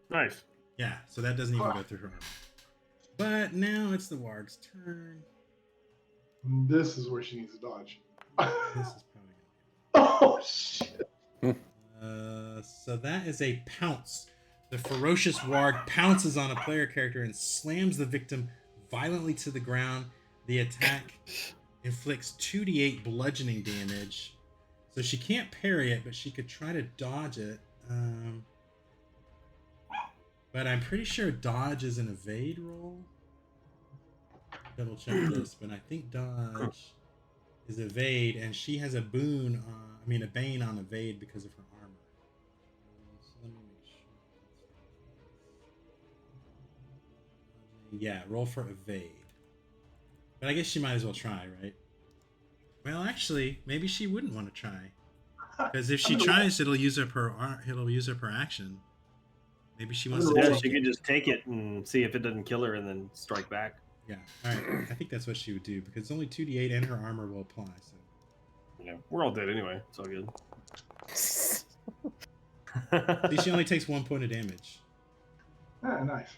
nice. yeah, so that doesn't even go through her armor. But now it's the warg's turn. This is where she needs to dodge. This is probably Oh, shit. so that is a pounce. The ferocious warg pounces on a player character and slams the victim violently to the ground. The attack inflicts 2d8 bludgeoning damage. So she can't parry it, but she could try to dodge it. But I'm pretty sure dodge is an evade roll. Double check this, but I think dodge is evade, and she has a boon. A bane on evade because of her armor. So let me make sure. Yeah, roll for evade. But I guess she might as well try, right? Well, actually, maybe she wouldn't want to try, because if she tries, it'll use up her action. Maybe she wants to. Yeah, she could just take it and see if it doesn't kill her, and then strike back. Yeah. All right. I think that's what she would do because it's only 2d8 and her armor will apply. So. Yeah, we're all dead anyway. It's all good. See, she only takes 1 point of damage. Ah, nice.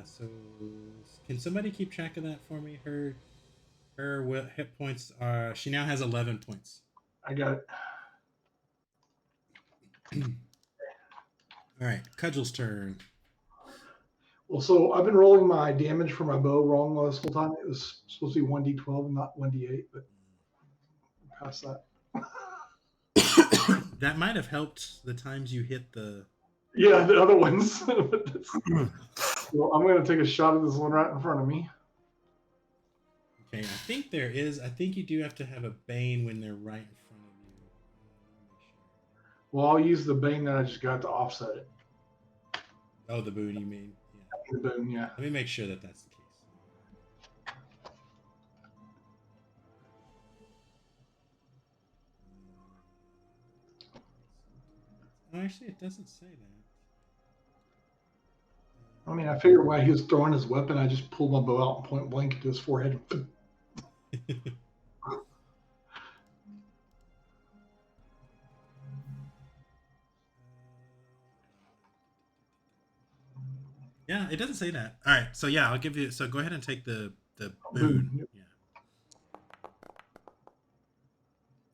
So can somebody keep track of that for me? Her hit points are. She now has 11 points. I got it. All right, Cudgel's turn. Well, so I've been rolling my damage for my bow wrong this whole time. It was supposed to be 1d12 and not 1d8, but past that. That might have helped the times you hit the. Yeah, the other ones. Well, I'm going to take a shot at this one right in front of me. Okay, I think there is. I think you do have to have a bane when they're right in front of you. Well, I'll use the bane that I just got to offset it. Oh, the boon, you mean? The boon, yeah. Let me make sure that that's the case. Oh, actually, it doesn't say that. I mean, I figured while he was throwing his weapon, I just pulled my bow out and point blank to his forehead. Yeah, it doesn't say that. All right, so yeah, I'll give you. So go ahead and take the boon. Boon.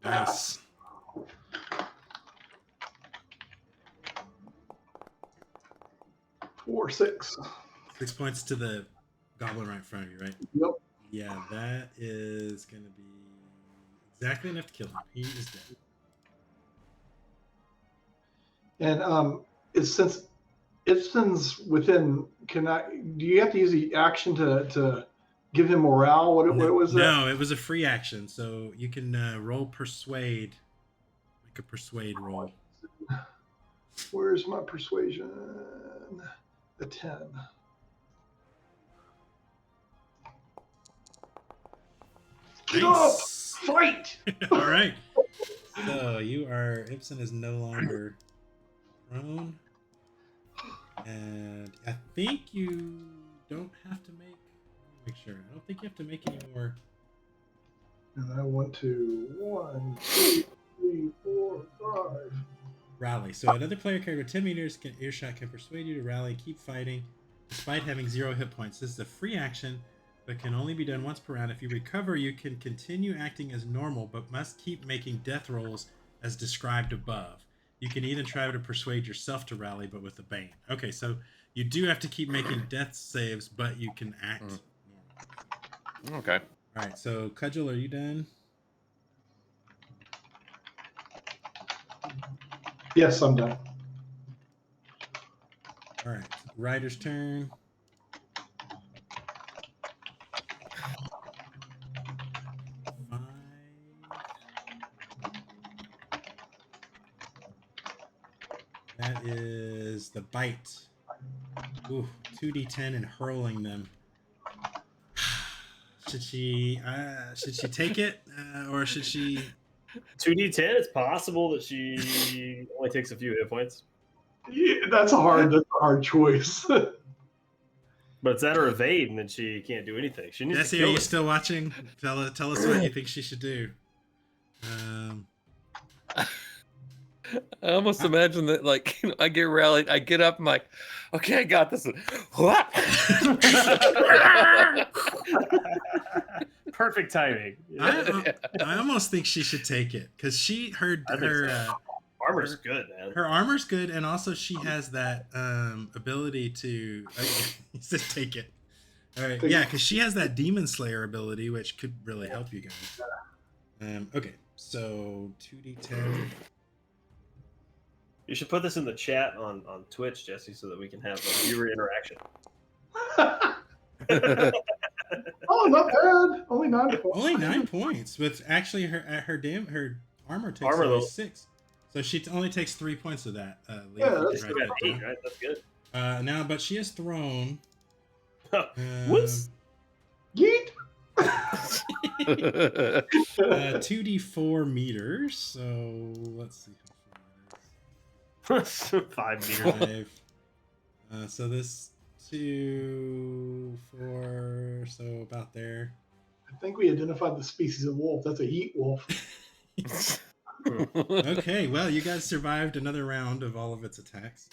Yeah. Nice. Four, 6. 6 points to the goblin right in front of you, right? Yep. Yeah, that is going to be exactly enough to kill him. He is dead. And since Ibsen's within, do you have to use the action to give him morale? What was that? No, it was a free action, so you can roll persuade. Make a persuade roll. Where's my persuasion? A 10. Get up! Fight! All right. So Ibsen is no longer prone. And I think you don't have to make sure. I don't think you have to make any more. And I want to 1, 2, 3, 4, 5. Rally. So another player character 10 meters earshot can persuade you to rally, keep fighting, despite having 0 hit points. This is a free action, but can only be done once per round. If you recover, you can continue acting as normal, but must keep making death rolls as described above. You can even try to persuade yourself to rally, but with the Bane. Okay, so you do have to keep making death saves, but you can act. Okay. All right, so Cudgel, are you done? Yes, I'm done. All right, Ryder's turn. That is the bite. Ooh, 2d10 and hurling them. Should she take it, or should she? 2d10. It's possible that she only takes a few hit points, Yeah, that's a hard choice. but it's that or evade, and then she can't do anything. She needs Jesse, to are kill you it. still watching? Tell us what you think she should do. I almost imagine that, like, I get rallied, I get up, I'm like, okay, I got this. What? Perfect timing. I almost think she should take it because her armor's good, man. Her armor's good, and also she has that ability to. He said, "Take it." All right, yeah, because she has that Demon Slayer ability, which could really help you guys. Okay, so 2d10. You should put this in the chat on Twitch, Jesse, so that we can have a viewer interaction. Oh, not bad. Only 9 points. Only 9 points. With actually her armor takes only 6, so she only takes 3 points of that. Yeah, That's got 8, right? That's good. Now, but she is thrown. Whoops. Yeet. 2d4 meters. So let's see how far 5 meters. it is. 5. So this 2, 4. So about there. I think we identified the species of wolf. That's a heat wolf. Okay, well, you guys survived another round of all of its attacks.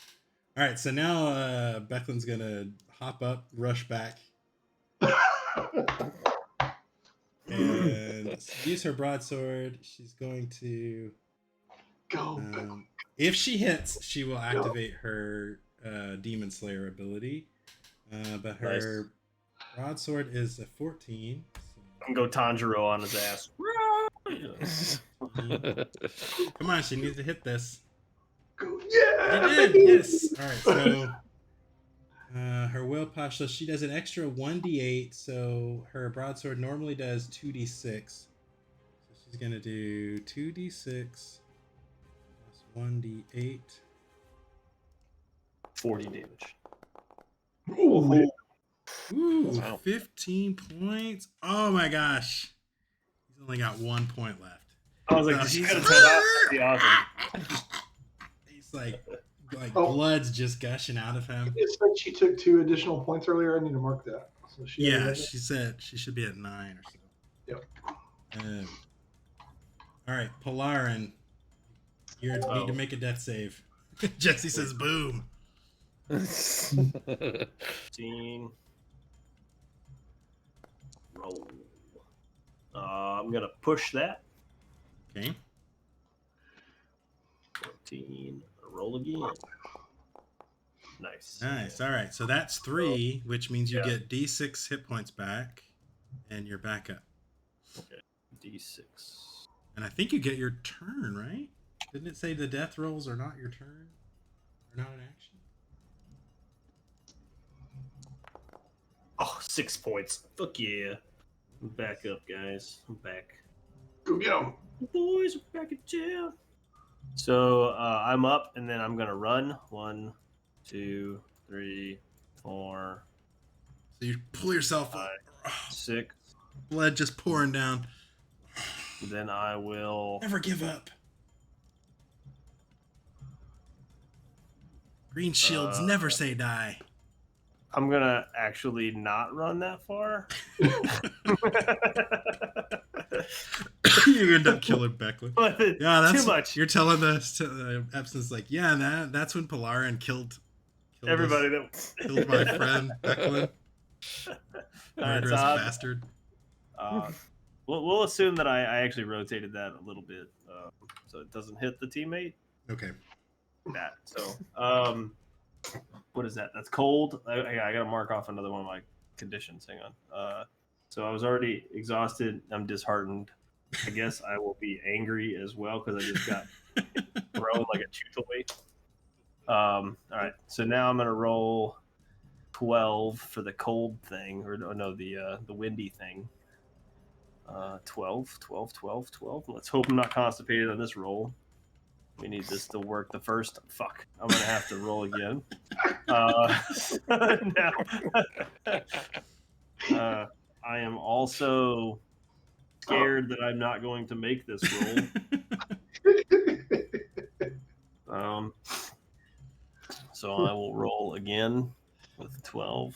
All right, so now Becklin's gonna hop up, rush back, and use her broadsword. She's going to Go. if she hits, she will activate her Demon Slayer ability. But her broadsword is a 14. So... I'm gonna go Tanjiro on his ass. Come on, she needs to hit this. Go. Yeah. She did, yes. All right, so her willpower, so she does an extra 1d8. So her broadsword normally does 2d6. So she's gonna do 2d6 plus 1d8. 40 damage. Ooh, Ooh, Wow. 15 points. Oh my gosh. He's only got 1 point left. I was like, So she he's- could have said that. That'd be awesome. He's like blood's just gushing out of him. It said she took 2 additional points earlier. I need to mark that. So she Yeah, she said she should be at 9 or so. Yep. All right, Polarin, you need to make a death save. Jesse says, "Boom." 15. Roll. I'm gonna push that. Okay. 14. Roll again. Nice. Nice. All right, so that's 3, which means you Yeah. get D6 hit points back, and you're back up. Okay. D6. And I think you get your turn, right? Didn't it say the death rolls are not your turn? Or not an action? Oh, 6 points. Fuck yeah. I'm back up, guys. I'm back. Go get him. The boys are back in jail. So I'm up, and then I'm gonna run. 1, 2, 3, 4, So you pull yourself up. 6. Blood just pouring down. Then I will. Never give up. Green shields never say die. I'm gonna actually not run that far. You end up killing Becklin. But Yeah, that's too much. You're telling the Epson's like, yeah, that's when Polarin killed Everybody killed my friend Becklin. Murderous Todd. bastard. We'll assume that I actually rotated that a little bit, so it doesn't hit the teammate. Okay. that. So, what is that? That's cold. I got to mark off another one of my conditions. Hang on. So I was already exhausted. I'm disheartened. I guess I will be angry as well because I just got thrown like a tooth away. All right. So now I'm gonna roll 12 for the cold thing, or no, the windy thing. 12. Let's hope I'm not constipated on this roll. We need this to work the first. Fuck. I'm going to have to roll again. Now, I am also scared that I'm not going to make this roll. So I will roll again with 12.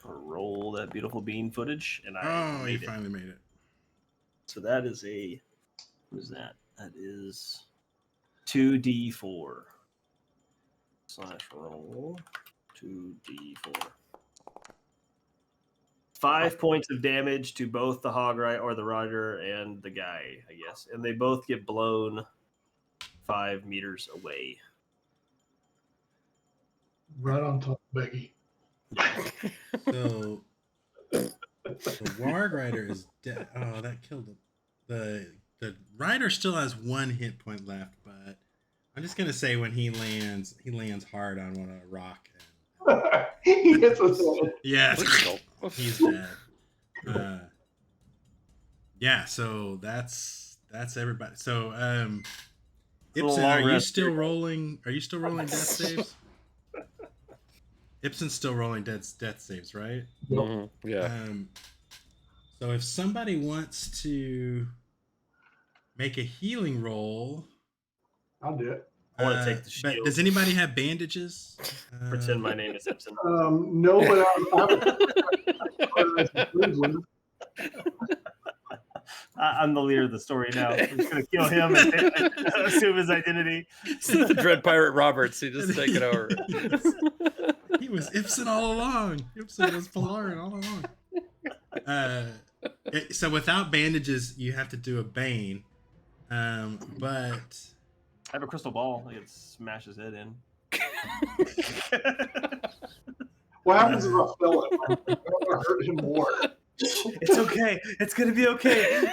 Roll that beautiful bean footage, and you finally made it. So that is a, what is that? That is 2d4 / roll 2d4. 5 points of damage to both the hog or the rider and the guy, I guess, and they both get blown 5 meters away. Right on top of Becky. So the Warg Rider is dead. Oh, that killed him. The rider still has 1 hit point left, but I'm just gonna say when he lands hard on a rock. He hits us all. Yeah, he's dead. Yeah, so that's everybody. So Ibsen, are you still rolling death saves? Ibsen's still rolling death saves, right? Mm-hmm. Yeah. So if somebody wants to make a healing roll, I'll do it. I want to take the shield. Does anybody have bandages? Pretend my name is Ibsen. No, but I'm the leader of the story now. We're just going to kill him and assume his identity. The Dread Pirate Roberts, he just take it over. He was Ibsen all along. Ibsen was Polarin all along. So without bandages, you have to do a Bane. But I have a crystal ball. I could smash his head in. what happens if I fell it? I'm gonna hurt him more. It's okay. It's gonna be okay.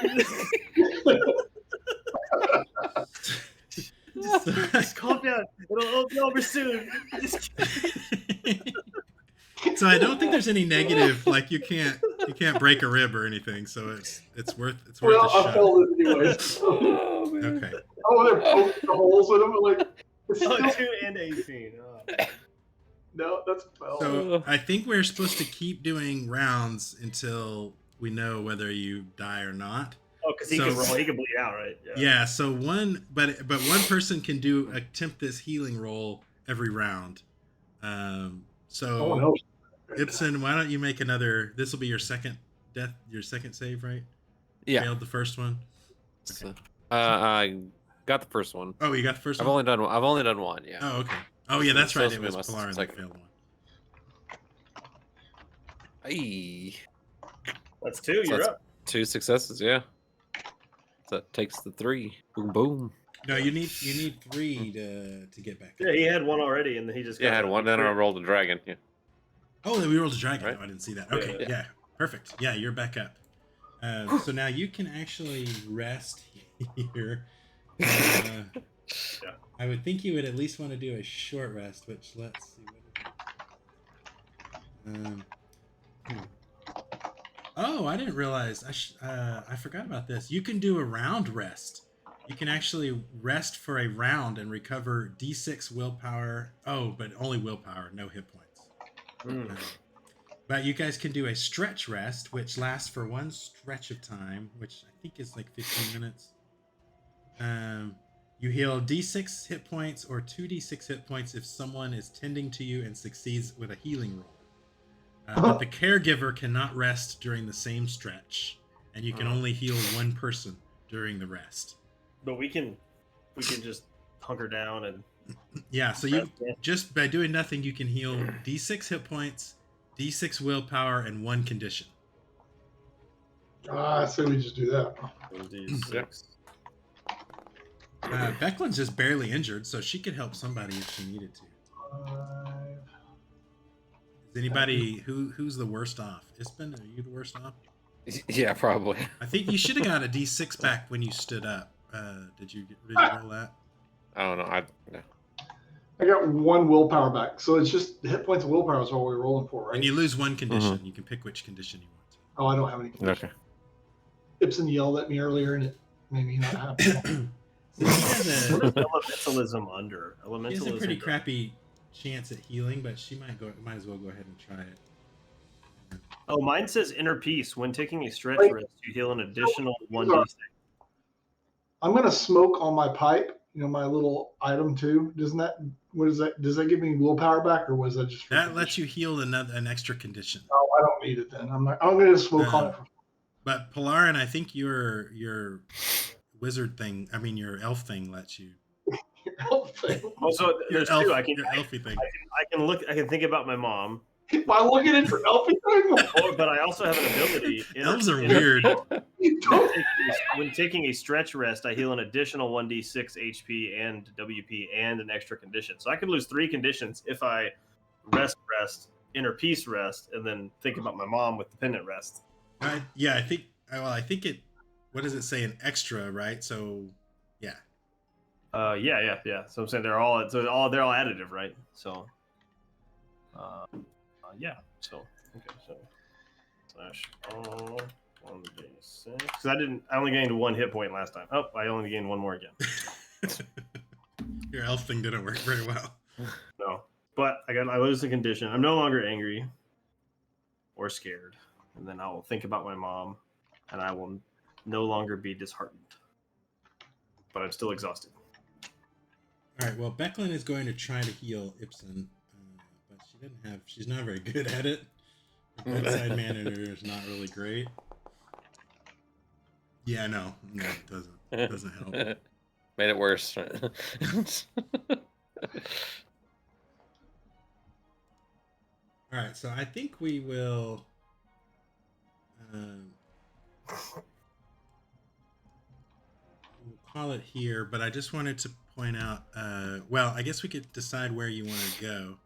Just calm down. It'll be over soon. So I don't think there's any negative. Like you can't break a rib or anything. So it's worth a shot. I fell it anyways. Okay. Oh, they're poking the holes in them. Like, it's still... 2 and 18. Oh. No, that's a fell. So I think we're supposed to keep doing rounds until we know whether you die or not. Oh, because he can roll. He can bleed out, right? Yeah. So one person can attempt this healing roll every round. So Ibsen, why don't you make another? This will be your second save, right? Yeah. Failed the first one. Okay. I got the first one. Oh, you got the first one? I've only done one, yeah. Oh, okay. Oh, yeah, that's right. It was my Polarin that failed one. Hey. That's 2. You're up. 2 successes, yeah. So that takes the 3. Boom, boom. No, you need 3 to get back. Yeah, he had 1 already, and then he just I had 1. Then I rolled a dragon. Yeah. Oh, then we rolled a dragon. Right? Oh, I didn't see that. Okay, Yeah. Perfect. Yeah, you're back up. So now you can actually rest here. I would think you would at least want to do a short rest, which let's see. Oh, I didn't realize. I forgot about this. You can do a round rest. You can actually rest for a round and recover D6 willpower. Oh, but only willpower, no hit points. But you guys can do a stretch rest, which lasts for 1 stretch of time, which I think is like 15 minutes. You heal D6 hit points or 2d6 hit points if someone is tending to you and succeeds with a healing roll. But the caregiver cannot rest during the same stretch, and you can only heal 1 person during the rest. But we can just hunker down and so you just by doing nothing, you can heal D6 hit points, D6 willpower, and 1 condition. I say we just do that. D6. Becklin's just barely injured, so she could help somebody if she needed to. 5. Is anybody who's the worst off? Ispen, are you the worst off? Yeah, probably. I think you should have got a D6 back when you stood up. Did you roll that? I don't know. No. I got 1 willpower back, so it's just hit points of willpower is all we're rolling for, right? And you lose 1 condition. You can pick which condition you want to. Oh, I don't have any conditions. Okay. Ibsen yelled at me earlier, and it made me not happy. So he has Elementalism under. he has Elementalism. a pretty crappy chance at healing, but she might as well go ahead and try it. Oh, mine says inner peace. When taking a stretch Wait. rest, you heal an additional 1d6. I'm going to smoke on my pipe, my little item too. Does that give me willpower back, or was that just for That lets you heal an extra condition. Oh, I don't need it then. I'm going to smoke on it. But Polarin, I think your wizard thing, your elf thing lets you. Your elf thing. Also, there's two. Your elfy thing. I can think about my mom. Am I looking at your elfy thing? But I also have an ability. Elves are weird. When taking a stretch rest, I heal an additional 1d6 HP and WP and an extra condition. So I could lose 3 conditions if I rest, inner peace rest, and then think about my mom with the pendant rest. I think it. What does it say? An extra, right? So, yeah. Yeah. So I'm saying they're all additive, right? So, yeah. So okay. So slash all 1d6. Because I only gained 1 hit point last time. Oh, I only gained 1 more again. Your elf thing didn't work very well. No, but I lose the condition. I'm no longer angry or scared, and then I will think about my mom, and I will no longer be disheartened. But I'm still exhausted. All right. Well, Becklin is going to try to heal Ibsen, but she's not very good at it. Her bedside manner is not really great. Yeah, no, it doesn't help. Made it worse. All right, so I think we will. We'll call it here, but I just wanted to point out. Well, I guess we could decide where you want to go.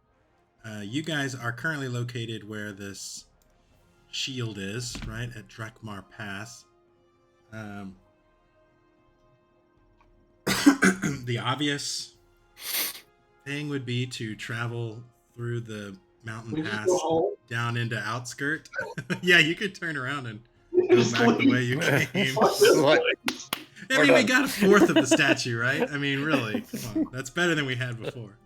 You guys are currently located where this shield is, right at Drakmar Pass. The obvious thing would be to travel through the mountain pass down into Outskirt. Yeah, you could turn around and go back the way you came. We got 1/4 of the statue, right? Really, come on. That's better than we had before.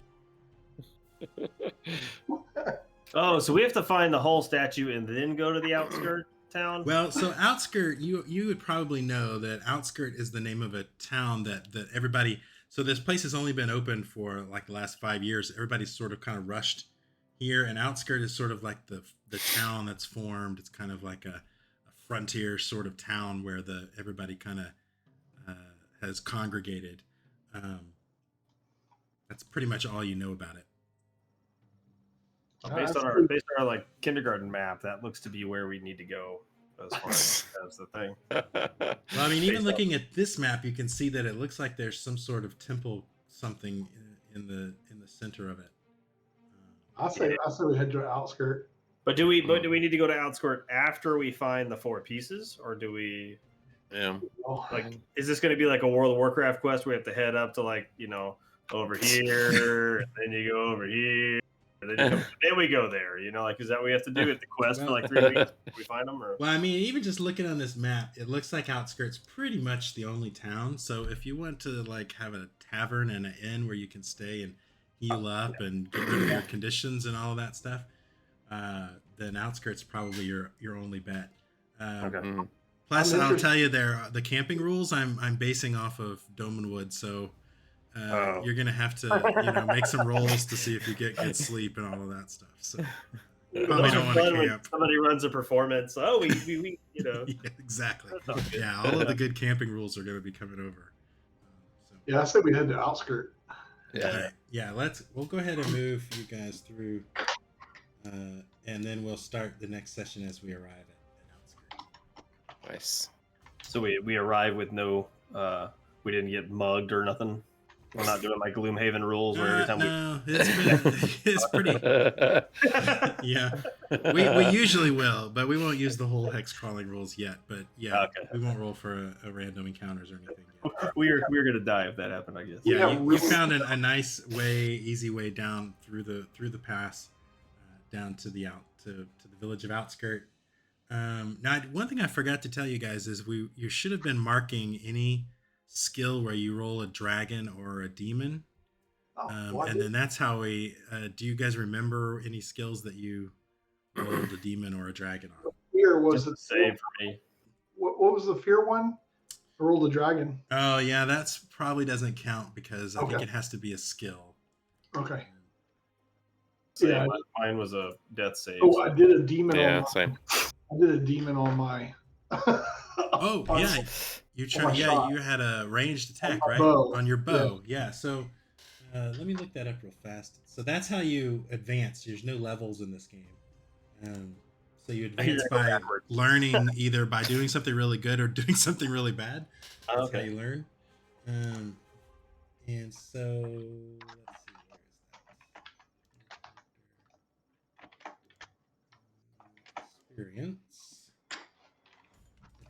Oh, so we have to find the whole statue and then go to the outskirt town? Well, so Outskirt, you would probably know that Outskirt is the name of a town that everybody. So this place has only been open for like the last 5 years. Everybody's sort of kind of rushed here, and Outskirt is sort of like the town that's formed. It's kind of like a frontier sort of town where everybody kind of has congregated. That's pretty much all you know about it. Based on our like kindergarten map, that looks to be where we need to go as far as the thing. Well, even looking at this map, you can see that it looks like there's some sort of temple, something in the center of it. I say we head to Outskirt. But do we need to go to Outskirt after we find the 4 pieces, or do we? Yeah. Like, is this going to be like a World of Warcraft quest where we have to head up to over here, and then you go over here? And then we go there, is that what we have to do at the quest for like 3 weeks? We find them, or? Well, even just looking on this map, it looks like Outskirt's pretty much the only town. So if you want to have a tavern and an inn where you can stay and heal up and get rid of your conditions and all of that stuff, then Outskirt's probably your only bet. Okay. Plus, I'll tell you, the camping rules I'm basing off of Domenwood, so. You're gonna have to, make some rolls to see if you get good sleep and all of that stuff. So probably don't want to camp. Somebody runs a performance. Oh, we Yeah, exactly. Yeah, all of the good camping rules are gonna be coming over. Yeah, I said we head to Outskirt. Yeah. Yeah. We'll go ahead and move you guys through, and then we'll start the next session as we arrive at Outskirt. Nice. So we arrive with no we didn't get mugged or nothing. We're not doing like Gloomhaven rules where every time no, it's pretty. Yeah, we usually will, but we won't use the whole hex crawling rules yet. But yeah, we won't roll for a random encounters or anything yet. we are gonna die if that happened, I guess. Yeah, you found a nice easy way down through the pass, down to the village of Outskirt. Now, one thing I forgot to tell you guys is you should have been marking any skill where you roll a dragon or a demon. And then that's how we. Do you guys remember any skills that you rolled a demon or a dragon on? Fear was the same for me. What was the fear one? I rolled a dragon. Oh yeah, that's probably doesn't count because I think it has to be a skill. Okay. Yeah, mine was a death save. Oh, I did a demon. Yeah, same. I did a demon on my. Oh yeah, you had a ranged attack, right? Bow. On your bow. Yeah. So let me look that up real fast. So that's how you advance. There's no levels in this game. So you advance by learning either by doing something really good or doing something really bad. That's how you learn. And so let's see, where is that? Experience.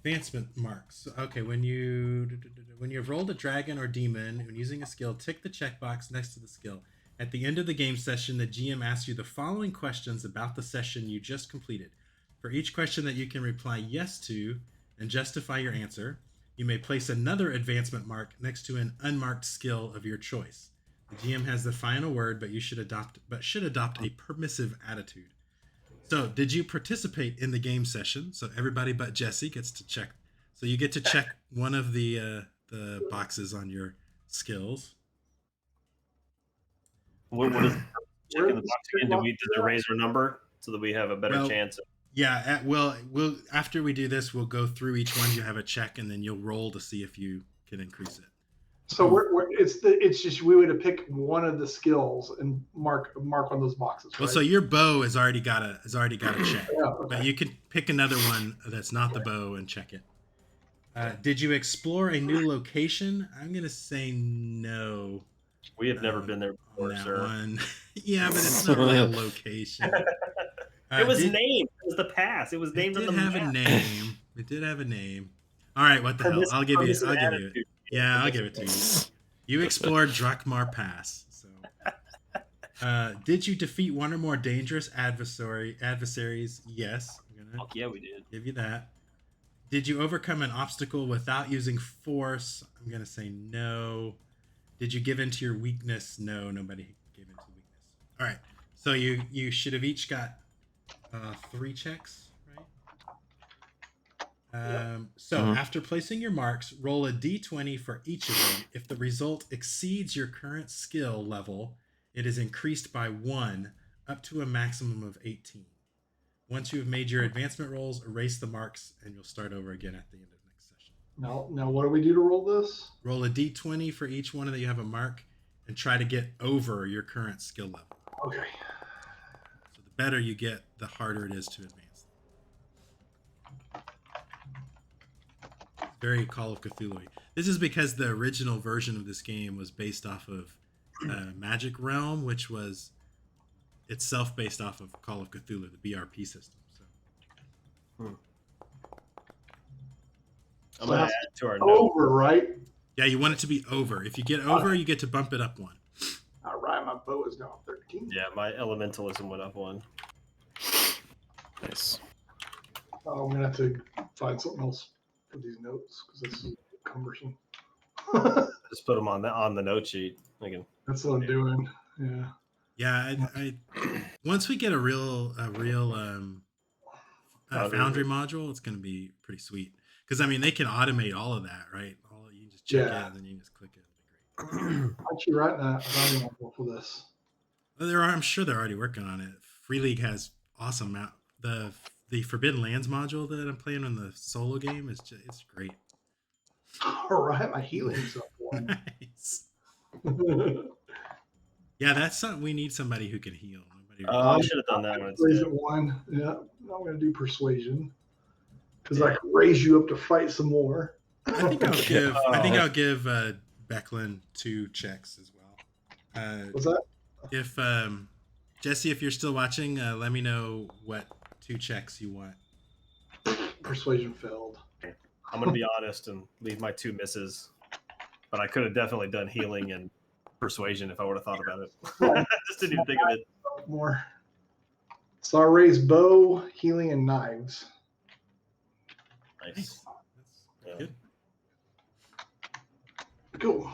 Advancement marks. Okay, when you've rolled a dragon or demon when using a skill, tick the checkbox next to the skill. At the end of the game session, the GM asks you the following questions about the session you just completed. For each question that you can reply yes to and justify your answer, you may place another advancement mark next to an unmarked skill of your choice. The GM has the final word, but should adopt a permissive attitude. So, did you participate in the game session? So everybody but Jesse gets to check. So you get to check one of the boxes on your skills. What is checking the box again? Did it raise our number so that we have a better chance? Yeah. We'll after we do this, we'll go through each one. You have a check, and then you'll roll to see if you can increase it. So it's just we would have picked one of the skills and mark on those boxes. Right? Well, so your bow has already got a check, okay. But you can pick another one that's not the bow and check it. Did you explore a new location? I'm gonna say no. We have never been there before, sir. One. Yeah, but it's not really a location. It was named. It was the pass. It was named on the map. It did have a name. All right, what the hell? I'll give you it. Yeah, I'll give it to you. You explored Drakmar Pass. So, did you defeat one or more dangerous adversaries? Yes. Fuck yeah, we did. Give you that. Did you overcome an obstacle without using force? I'm gonna say no. Did you give in to your weakness? No, nobody gave in to weakness. All right. So you should have each got 3 checks. So after placing your marks, roll a d20 for each of them. If the result exceeds your current skill level, it is increased by 1 up to a maximum of 18. Once you have made your advancement rolls, erase the marks and you'll start over again at the end of next session. Now what do we do to roll this? Roll a d20 for each one that you have a mark and try to get over your current skill level. Okay. So the better you get, the harder it is to advance. Very Call of Cthulhu. This is because the original version of this game was based off of Magic Realm, which was itself based off of Call of Cthulhu, the BRP system. So, I'm gonna add to our note. Over, right? Yeah, you want it to be over. If you get over, you get to bump it up 1. All right, my bow is now 13. Yeah, my elementalism went up 1. Nice. I'm gonna have to find something else for these notes because this is cumbersome. Just put them on the note sheet. That's what I'm doing. Yeah. Yeah, I once we get a real Foundry module, it's going to be pretty sweet. Because I mean, they can automate all of that, right? You can just check it and then you can just click it. It'll be great. I'm actually writing a Foundry module for this. Well, I'm sure they're already working on it. Free League has awesome the Forbidden Lands module that I'm playing on the solo game it's great. All right, my healing's up 1. Nice. Yeah, that's something we need somebody who can heal. I should have done that one. Raise it 1. Yeah, I'm going to do persuasion because I can raise you up to fight some more. I think I'll give. I think I'll give Becklin 2 checks as well. Was that? If Jesse, if you're still watching, let me know what 2 checks you want. Persuasion failed. I'm gonna be honest and leave my 2 misses, but I could have definitely done healing and persuasion if I would have thought about it. I just didn't even think of it. More. So I raised bow, healing, and knives. Nice. That's good. Cool.